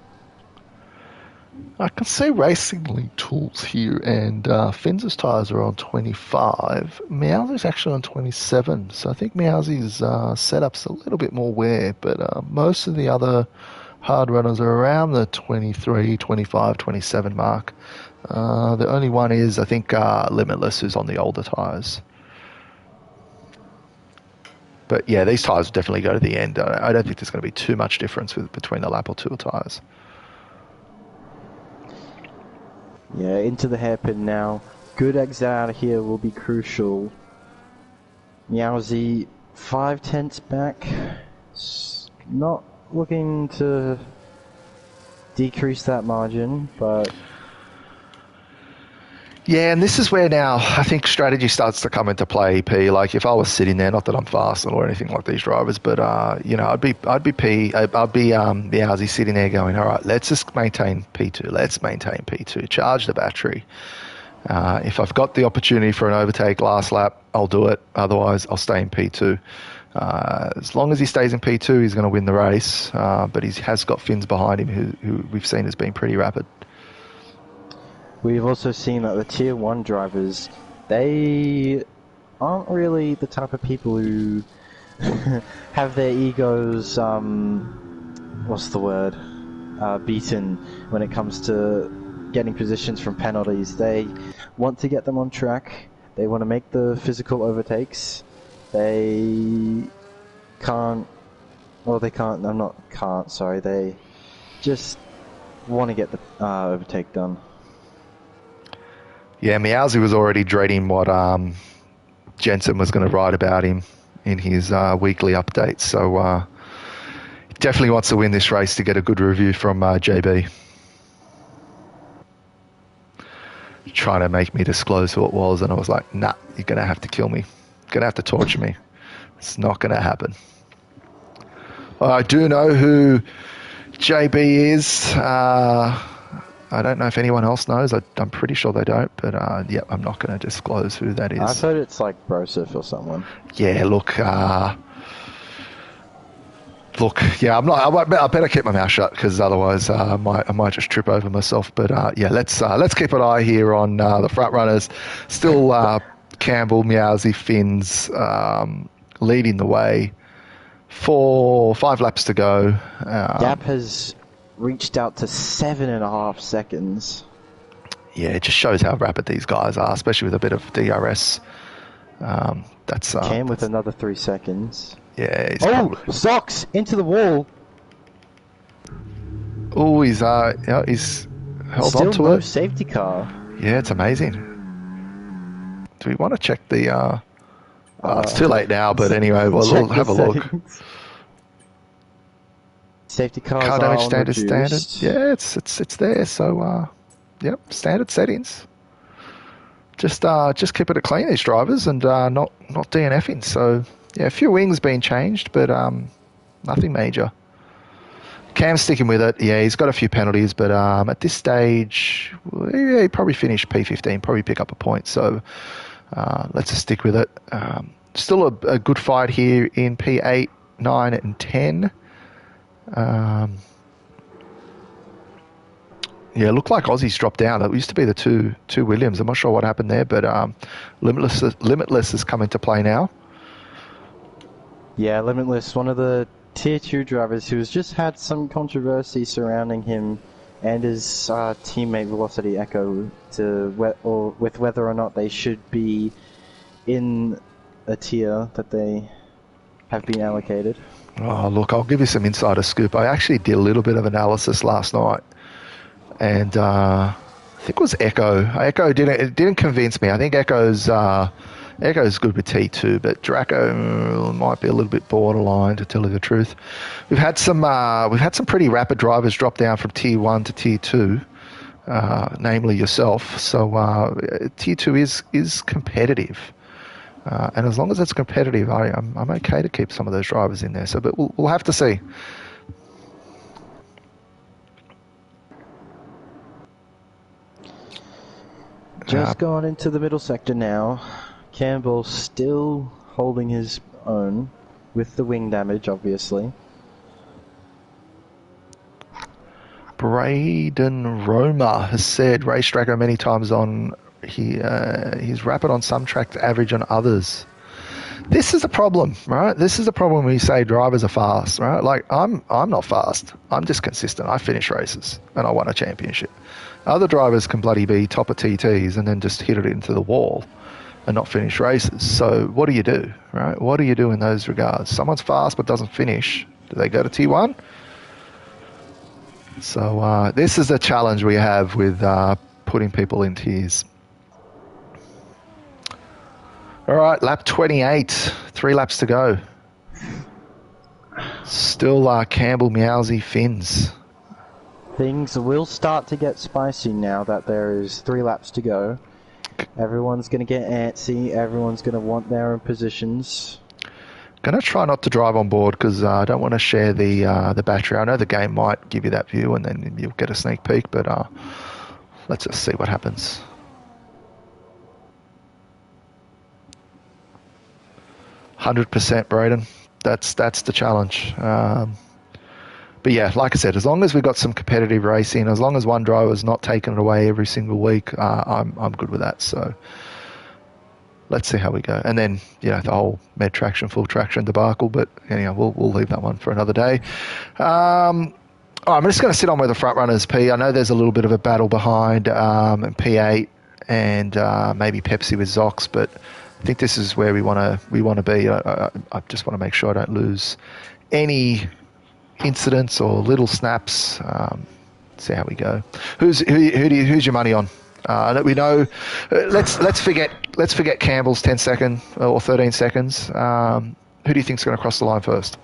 I can see Racing League Tools here, and Fins' tyres are on 25. Meowsy's actually on 27, so I think Meowsy's setup's a little bit more wear, but most of the other hard runners are around the 23, 25, 27 mark. The only one is, I think, Limitless, who's on the older tyres. But yeah, these tyres will definitely go to the end. I don't think there's going to be too much difference between a lap or two of tyres. Yeah, into the hairpin now. Good exit out of here will be crucial. Meowsy 5/10 back. Not looking to decrease that margin, but... Yeah, and this is where now I think strategy starts to come into play, P. Like if I was sitting there, not that I'm fast or anything like these drivers, but I'd be Meowsy sitting there going, all right, let's just maintain P2. Let's maintain P2. Charge the battery. If I've got the opportunity for an overtake last lap, I'll do it. Otherwise, I'll stay in P2. As long as he stays in P2, he's going to win the race. But he has got Fins behind him, who we've seen has been pretty rapid. we've also seen that the Tier 1 drivers, they aren't really the type of people who have their egos, what's the word, beaten when it comes to getting positions from penalties. They want to get them on track. They want to make the physical overtakes. They can't, well, they can't, I'm not can't, sorry, they just want to get the overtake done. Yeah, Meowsy was already dreading what Jensen was going to write about him in his weekly updates. So he definitely wants to win this race to get a good review from JB. Trying to make me disclose who it was, and I was like, nah, you're going to have to kill me. You're going to have to torture me. It's not going to happen. I do know who JB is. I don't know if anyone else knows. I'm pretty sure they don't, but yeah, I'm not going to disclose who that is. I've heard it's like Broseph or someone. Yeah, look, yeah, I'm not. I better keep my mouth shut because otherwise, I might just trip over myself. But yeah, let's keep an eye here on the front runners. Still, Campbell, Meowsy, Finns leading the way. 5 laps to go. Gap has reached out to 7.5 seconds. Yeah, it just shows how rapid these guys are, especially with a bit of DRS. That's Cam with another 3 seconds. Yeah. Socks into the wall. Oh, he's held Still on to no it. safety car. Yeah, it's amazing. Do we want to check the? It's too late now, but anyway, we'll have a look. Safety cars Car are damage on standard. reduced. Yeah, it's there. So yep, standard settings. Just keeping it clean, these drivers, and not DNFing. So yeah, a few wings being changed, but nothing major. Cam's sticking with it. Yeah, he's got a few penalties, but at this stage, yeah, he'd probably finish P15, probably pick up a point. So let's just stick with it. Still a good fight here in P8, 9, and 10. Yeah, looked like Aussie's dropped down. That used to be the two Williams. I'm not sure what happened there, but Limitless has come into play now. Yeah, Limitless, one of the Tier 2 drivers who's just had some controversy surrounding him and his teammate Velocity Echo with whether or not they should be in a tier that they have been allocated. Oh, look, I'll give you some insider scoop. I actually did a little bit of analysis last night, and I think it was Echo. Echo didn't convince me. I think Echo's good with T2, but Draco might be a little bit borderline, to tell you the truth. We've had some pretty rapid drivers drop down from Tier 1 to Tier 2, namely yourself. So Tier 2 is competitive. And as long as it's competitive, I'm okay to keep some of those drivers in there. So, but we'll have to see. Just going into the middle sector now. Campbell still holding his own with the wing damage, obviously. Braden Roma has said race Draco many times on. He's rapid on some tracks, average on others. This is a problem, right? This is a problem when you say drivers are fast, right? Like I'm not fast. I'm just consistent. I finish races and I won a championship. Other drivers can bloody be top of TTs and then just hit it into the wall and not finish races. So what do you do, right? What do you do in those regards? Someone's fast but doesn't finish. Do they go to T1? So this is a challenge we have with putting people in tiers. All right, lap 28, 3 laps to go. Still Campbell, Meowsy, Finns. Things will start to get spicy now that there is 3 laps to go. Everyone's going to get antsy. Everyone's going to want their own positions. Going to try not to drive on board because I don't want to share the battery. I know the game might give you that view and then you'll get a sneak peek, but let's just see what happens. 100%, Braden. That's the challenge. But yeah, like I said, as long as we've got some competitive racing, as long as one driver's not taking it away every single week, I'm good with that. So let's see how we go. And then, the whole med traction, full traction debacle. But anyhow, we'll leave that one for another day. I'm just going to sit on with the front runners, P. I know there's a little bit of a battle behind P8 and maybe Pepsi with Zox, but I think this is where we want to be. I just want to make sure I don't lose any incidents or little snaps. See how we go. Who's your money on? We know. Let's forget Campbell's 10-second or 13 seconds. Who do you think's going to cross the line first?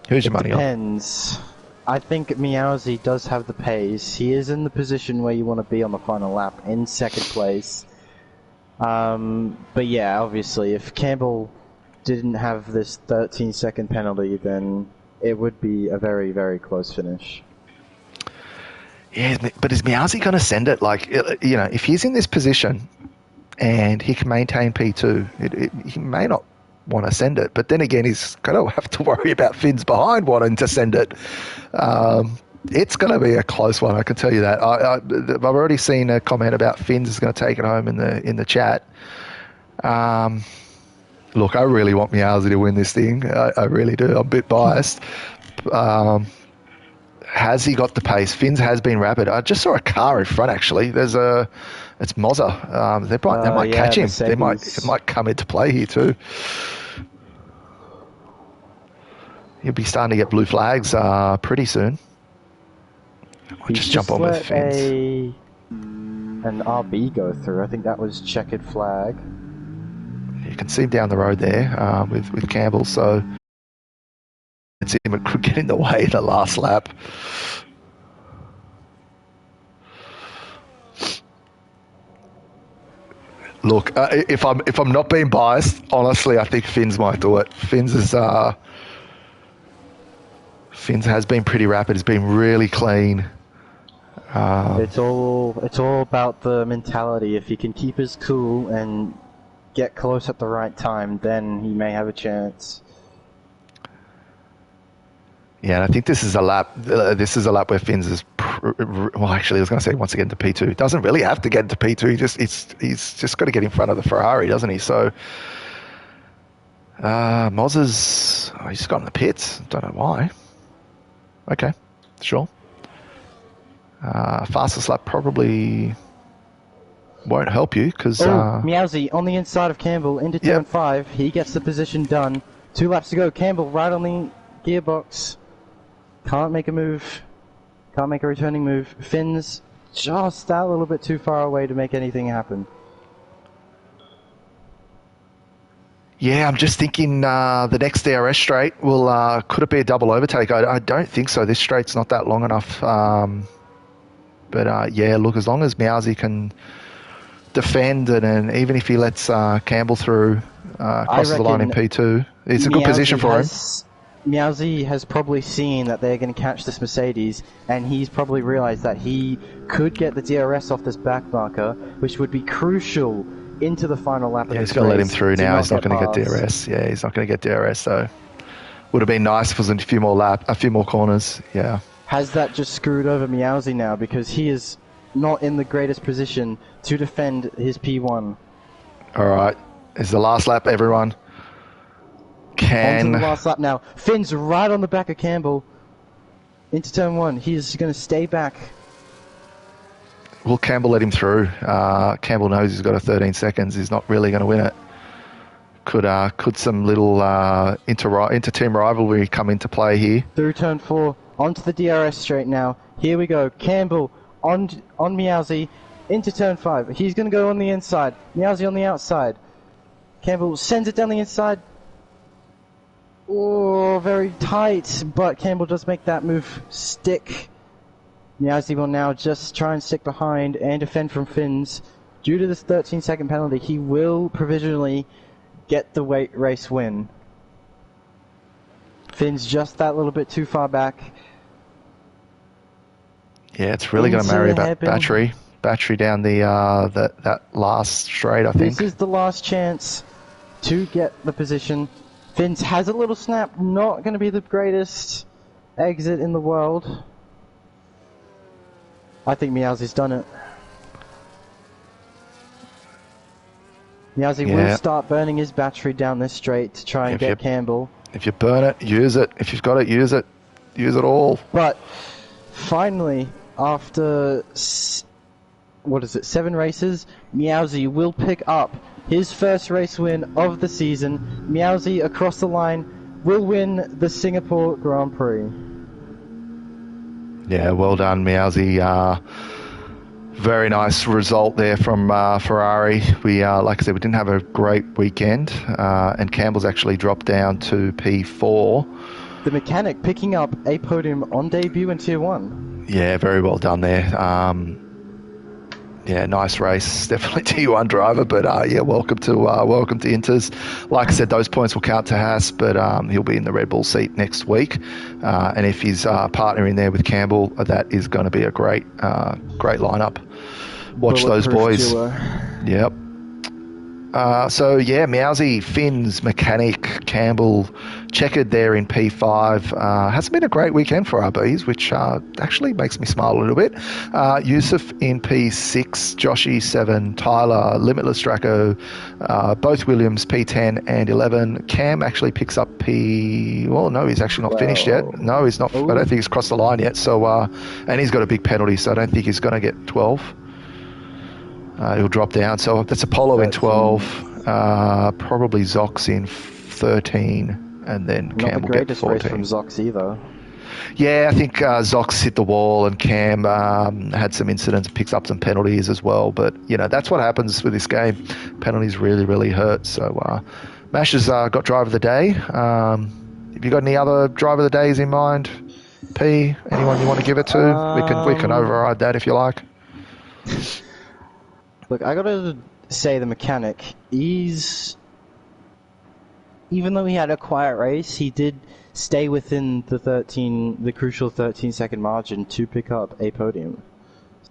Who's your money on? Depends. I think Meowsy does have the pace. He is in the position where you want to be on the final lap, in second place. But yeah, obviously, if Campbell didn't have this 13-second penalty, then it would be a very, very close finish. Yeah, but is Meowsy going to send it? Like, if he's in this position and he can maintain P2, he may not want to send it. But then again, he's going to have to worry about Finn's behind wanting to send it. It's going to be a close one, I can tell you that. I've already seen a comment about Finn's is going to take it home in the chat. Look, I really want Meowsy to win this thing. I really do. I'm a bit biased. Has he got the pace? Finn's has been rapid. I just saw a car in front, actually. It's Mozza. They might catch him. Mercedes. It might come into play here too. He'll be starting to get blue flags pretty soon. I might just jump on with Finn's. An RB go through. I think that was checkered flag. You can see him down the road there with Campbell, so it's him. It could get in the way the last lap. Look, if I'm not being biased, honestly, I think Finn's might do it. Finn's has been pretty rapid. It's been really clean. It's all about the mentality. If he can keep his cool and get close at the right time, then he may have a chance. Yeah, and I think this is a lap. This is a lap where Finn's is. Well, actually, I was going to say once again to P2. Doesn't really have to get into P2. He's just got to get in front of the Ferrari, doesn't he? So, Mozza's. He's got in the pits. Don't know why. Okay, sure. Fastest lap probably won't help you because. Meowsy on the inside of Campbell into turn 5. He gets the position done. 2 laps to go. Campbell right on the gearbox. Can't make a move. Can't make a returning move. Finn's just that little bit too far away to make anything happen. Yeah, I'm just thinking the next DRS straight will could it be a double overtake? I don't think so. This straight's not that long enough. But yeah, look, as long as Meowsy can defend and even if he lets Campbell through crosses the line in P2, it's a good position for him. Meowsy has probably seen that they're going to catch this Mercedes, and he's probably realised that he could get the DRS off this back marker, which would be crucial into the final lap of Yeah, this he's going to let him race through now. He's not going to get past. DRS. Yeah, he's not going to get DRS. So would have been nice if it was a few more corners. Yeah. Has that just screwed over Meowsy now because he is not in the greatest position to defend his P1? All right, it's the last lap, everyone. On to the last lap now. Finn's right on the back of Campbell. Into turn 1. He's going to stay back. Will Campbell let him through? Campbell knows he's got a 13 seconds. He's not really going to win it. Could some little inter-team rivalry come into play here? Through turn 4. Onto the DRS straight now. Here we go. Campbell on Meowsy. Into turn 5. He's going to go on the inside. Meowsy on the outside. Campbell sends it down the inside. Oh, very tight, but Campbell does make that move stick. Meowsy will now just try and stick behind and defend from Finn's. Due to this 13-second penalty, he will provisionally get the race win. Finn's just that little bit too far back. Yeah, it's really going to marry that battery down that last straight, I think. This is the last chance to get the position. Finn's has a little snap, not going to be the greatest, exit in the world. I think Meowsy's done it. Meowsy will start burning his battery down this straight to try and get Campbell. If you burn it, use it. If you've got it, use it. Use it all. But finally, after 7 races, Meowsy will pick up his first race win of the season. Meowsy across the line will win the Singapore Grand Prix. Yeah, well done, Meowsy. Very nice result there from Ferrari. We, like I said, we didn't have a great weekend, and Campbell's actually dropped down to P4. The mechanic picking up a podium on debut in Tier 1. Yeah, very well done there. Yeah, nice race. Definitely T1 driver, but yeah, welcome to Inters. Like I said, those points will count to Haas, but he'll be in the Red Bull seat next week. And if he's partnering there with Campbell, that is going to be a great lineup. Watch those boys. Duo. Yep. So yeah, Meowsy, Finns, Mechanic, Campbell, checkered there in P5. Hasn't been a great weekend for RBs, which actually makes me smile a little bit. Yusuf in P6, Joshy 7, Tyler, Limitless Draco, both Williams P10 and 11. Cam actually picks up well, no, he's actually not finished yet. No, he's not. Ooh. I don't think he's crossed the line yet. So, and he's got a big penalty, so I don't think he's going to get 12. He'll drop down. So that's Apollo 13. In 12, probably Zox in 13, and then Cam will get 14. Not the greatest race from Zox either. Yeah, I think Zox hit the wall, and Cam had some incidents, picks up some penalties as well. But, you know, that's what happens with this game. Penalties really, really hurt. So Mash has got driver of the day. Have you got any other driver of the days in mind? P, anyone you want to give it to? We can override that if you like. Look, I gotta say the mechanic, even though he had a quiet race, he did stay within the crucial 13-second margin to pick up a podium.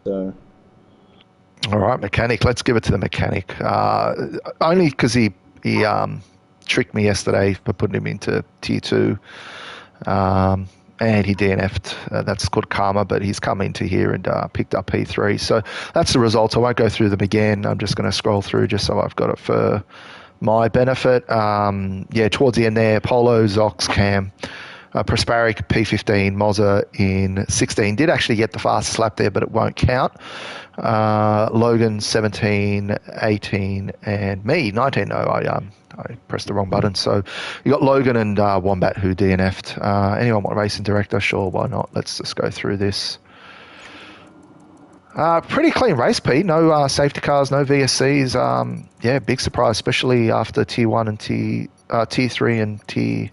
So. All right, mechanic. Let's give it to the mechanic. Only because he tricked me yesterday for putting him into Tier 2. And he DNF'd. That's called karma, but he's come into here and picked up P3. So that's the results. I won't go through them again. I'm just going to scroll through just so I've got it for my benefit. Yeah, towards the end there, Polo, Zox, Cam, Prosperic, P15, Mozza in 16. Did actually get the fastest lap there, but it won't count. Logan, 17, 18, and me, 19. No, I pressed the wrong button. So you got Logan and Wombat who DNF'd. Anyone want racing director? Sure, why not? Let's just go through this. Pretty clean race, Pete. No safety cars, no VSCs. Yeah, big surprise, especially after Tier 1 and Tier 3 and Tier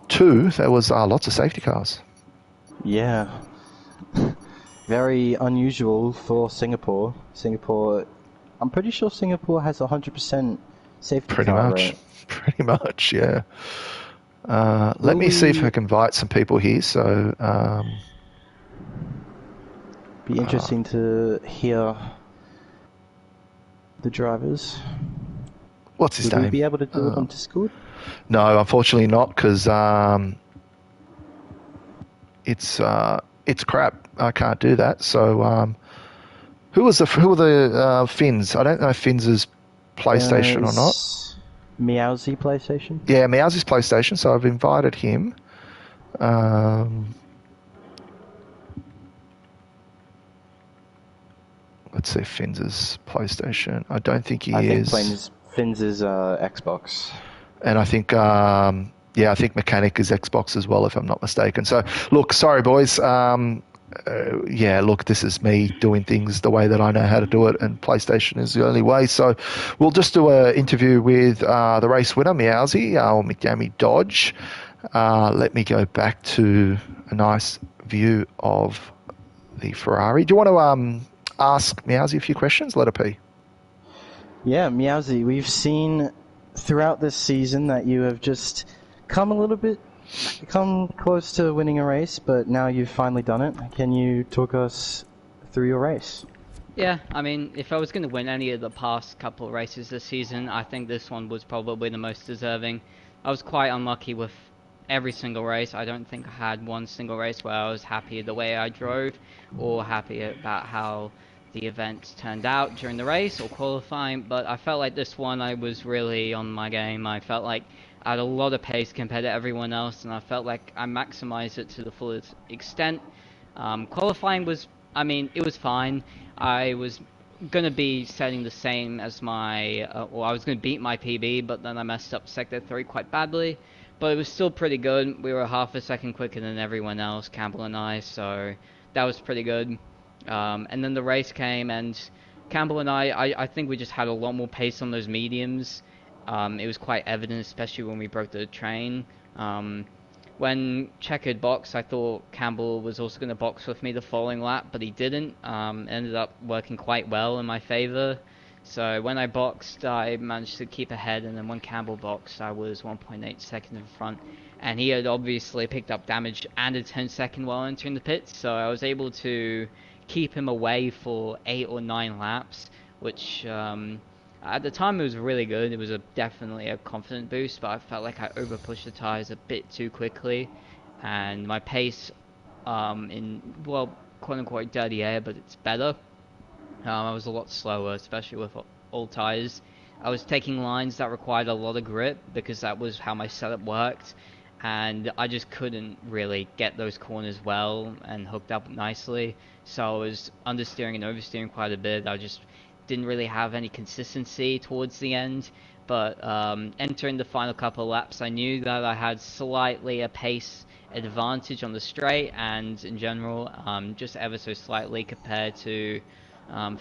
2. There was lots of safety cars. Yeah. Very unusual for Singapore. I'm pretty sure Singapore has 100% safety car rate. Pretty much, yeah. Let me see if I can invite some people here. So, be interesting to hear the drivers. What's his name? Would we be able to do it on Discord? No, unfortunately not, because it's crap. I can't do that. So, who were the Finns? I don't know if Finns is PlayStation or not. Meowsy PlayStation? Yeah, Meowsy's PlayStation, so I've invited him. Let's see if Finns is PlayStation. I don't think he is. I think Finns is Xbox. And I think, I think Mechanic is Xbox as well, if I'm not mistaken. So, look, sorry, boys. Look, this is me doing things the way that I know how to do it, and PlayStation is the only way. So we'll just do an interview with the race winner, Meowsy, or McDammy Dodge. Let me go back to a nice view of the Ferrari. Do you want to ask Meowsy a few questions? Let her P. Yeah, Meowsy, we've seen throughout this season that you have just come close to winning a race, but now you've finally done it. Can you talk us through your race? Yeah, I mean, if I was going to win any of the past couple of races this season, I think this one was probably the most deserving. I was quite unlucky with every single race. I don't think I had one single race where I was happy the way I drove or happy about how the event turned out during the race or qualifying, but I felt like this one I was really on my game. I felt like I had a lot of pace compared to everyone else, and I felt like I maximized it to the fullest extent. Qualifying was, I mean, it was fine. I was gonna be setting the same as my, well, I was gonna beat my PB, but then I messed up sector 3 quite badly. But it was still pretty good. We were half a second quicker than everyone else, Campbell and I, so that was pretty good. And then the race came, and Campbell and I think we just had a lot more pace on those mediums. It was quite evident, especially when we broke the train. When Checkered boxed, I thought Campbell was also going to box with me the following lap, but he didn't. Ended up working quite well in my favour. So when I boxed, I managed to keep ahead, and then when Campbell boxed, I was 1.8 seconds in front. And he had obviously picked up damage and a 10-second while entering the pits, so I was able to keep him away for 8 or 9 laps, which at the time it was really good. It was definitely a confident boost, but I felt like I overpushed the tyres a bit too quickly, and my pace in, well, quote unquote dirty air, but it's better. I was a lot slower, especially with old tyres. I was taking lines that required a lot of grip because that was how my setup worked, and I just couldn't really get those corners well and hooked up nicely. So I was understeering and oversteering quite a bit. I just didn't really have any consistency towards the end. But entering the final couple of laps, I knew that I had slightly a pace advantage on the straight and in general, just ever so slightly compared to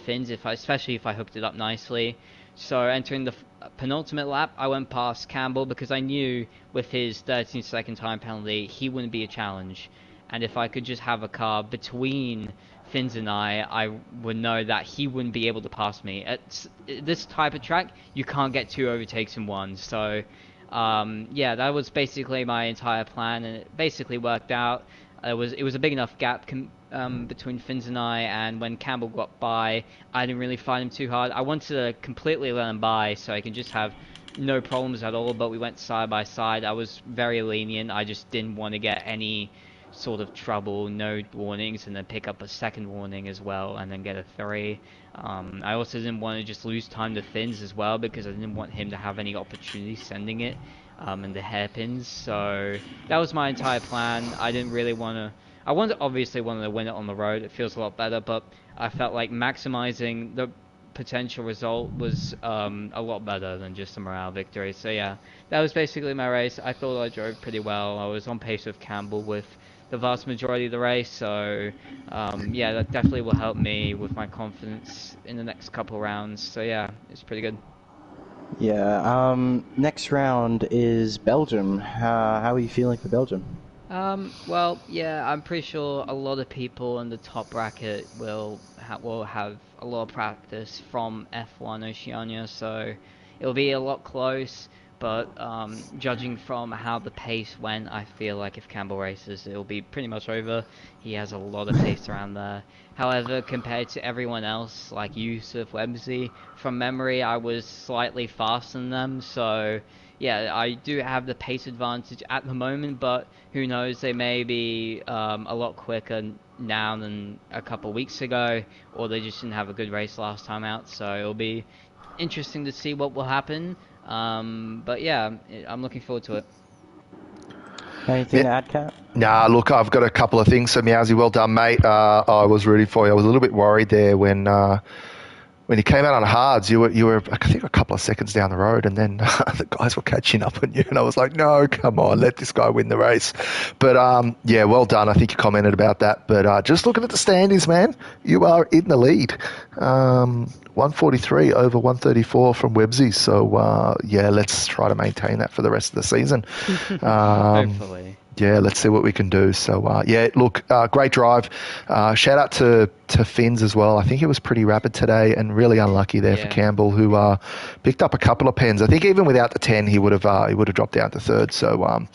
Finn's, especially if I hooked it up nicely. So entering the penultimate lap, I went past Campbell because I knew with his 13-second time penalty, he wouldn't be a challenge. And if I could just have a car between Finns and I would know that he wouldn't be able to pass me. At this type of track, you can't get 2 overtakes in one. So, yeah, that was basically my entire plan, and it basically worked out. It was a big enough gap between Finns and I, and when Campbell got by, I didn't really fight him too hard. I wanted to completely let him by so I could just have no problems at all, but we went side by side. I was very lenient. I just didn't want to get any sort of trouble, no warnings, and then pick up a second warning as well, and then get a 3. I also didn't want to just lose time to Finns as well, because I didn't want him to have any opportunity sending it in the hairpins. So that was my entire plan. I didn't really want to. Obviously wanted to win it on the road. It feels a lot better, but I felt like maximizing the potential result was a lot better than just a morale victory. So yeah, that was basically my race. I thought I drove pretty well. I was on pace with Campbell with the vast majority of the race, so yeah, that definitely will help me with my confidence in the next couple rounds. So yeah, it's pretty good. Yeah, next round is Belgium. How are you feeling for Belgium? Well, yeah, I'm pretty sure a lot of people in the top bracket will have a lot of practice from F1 Oceania, so it'll be a lot close. But judging from how the pace went, I feel like if Campbell races, it'll be pretty much over. He has a lot of pace around there. However, compared to everyone else, like Yusuf, Websy, from memory, I was slightly faster than them, so yeah, I do have the pace advantage at the moment, but who knows, they may be a lot quicker now than a couple weeks ago, or they just didn't have a good race last time out, so it'll be interesting to see what will happen. But yeah, I'm looking forward to it. Anything to add, Kat? Nah, look, I've got a couple of things. So, Meowsy, well done, mate. I was rooting for you. I was a little bit worried there when you came out on hards. You were, I think, a couple of seconds down the road, and then the guys were catching up on you, and I was like, no, come on, let this guy win the race. But yeah, well done. I think you commented about that. But just looking at the standings, man, you are in the lead. 143 over 134 from Websy. So yeah, let's try to maintain that for the rest of the season. Hopefully. Yeah, let's see what we can do. So, yeah, look, great drive. Shout out to Finns as well. I think he was pretty rapid today and really unlucky there for Campbell, who picked up a couple of pens. I think even without the 10, he would have dropped down to third. So,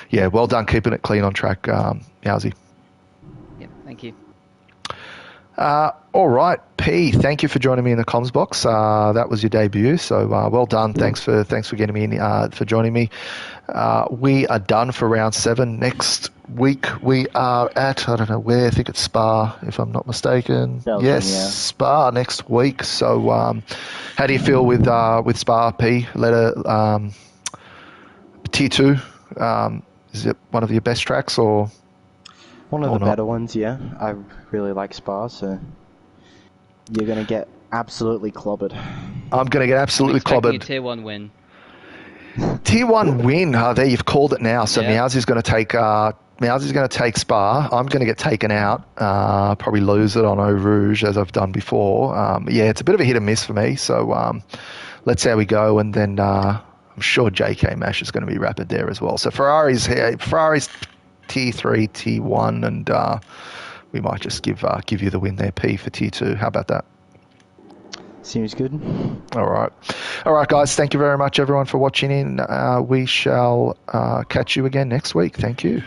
yeah, well done keeping it clean on track, Yowzy. Yep, thank you. All right, P. Thank you for joining me in the comms box. That was your debut, so well done. Thanks for getting me in, for joining me. We are done for round 7. Next week we are at, I don't know where. I think it's Spa, if I'm not mistaken. Belgium, Yes, yeah. Spa next week. So, how do you feel with Spa, P? Tier 2. Is it one of your best tracks or? One of or the not? better ones, yeah. I really like Spa, so you're going to get absolutely clobbered. I'm going to get I'm absolutely expecting a clobbered. tier 1 win. Tier 1 win. There, you've called it now. So Yeah. Meowsy's going to take Spa. I'm going to get taken out. Probably lose it on Eau Rouge as I've done before. Yeah, it's a bit of a hit and miss for me. So let's see how we go. And then I'm sure JK Mash is going to be rapid there as well. So Ferrari's tier 3, tier 1, and we might just give you the win there, P, for tier 2. How about that? Seems good. All right, guys. Thank you very much, everyone, for watching in. We shall catch you again next week. Thank you.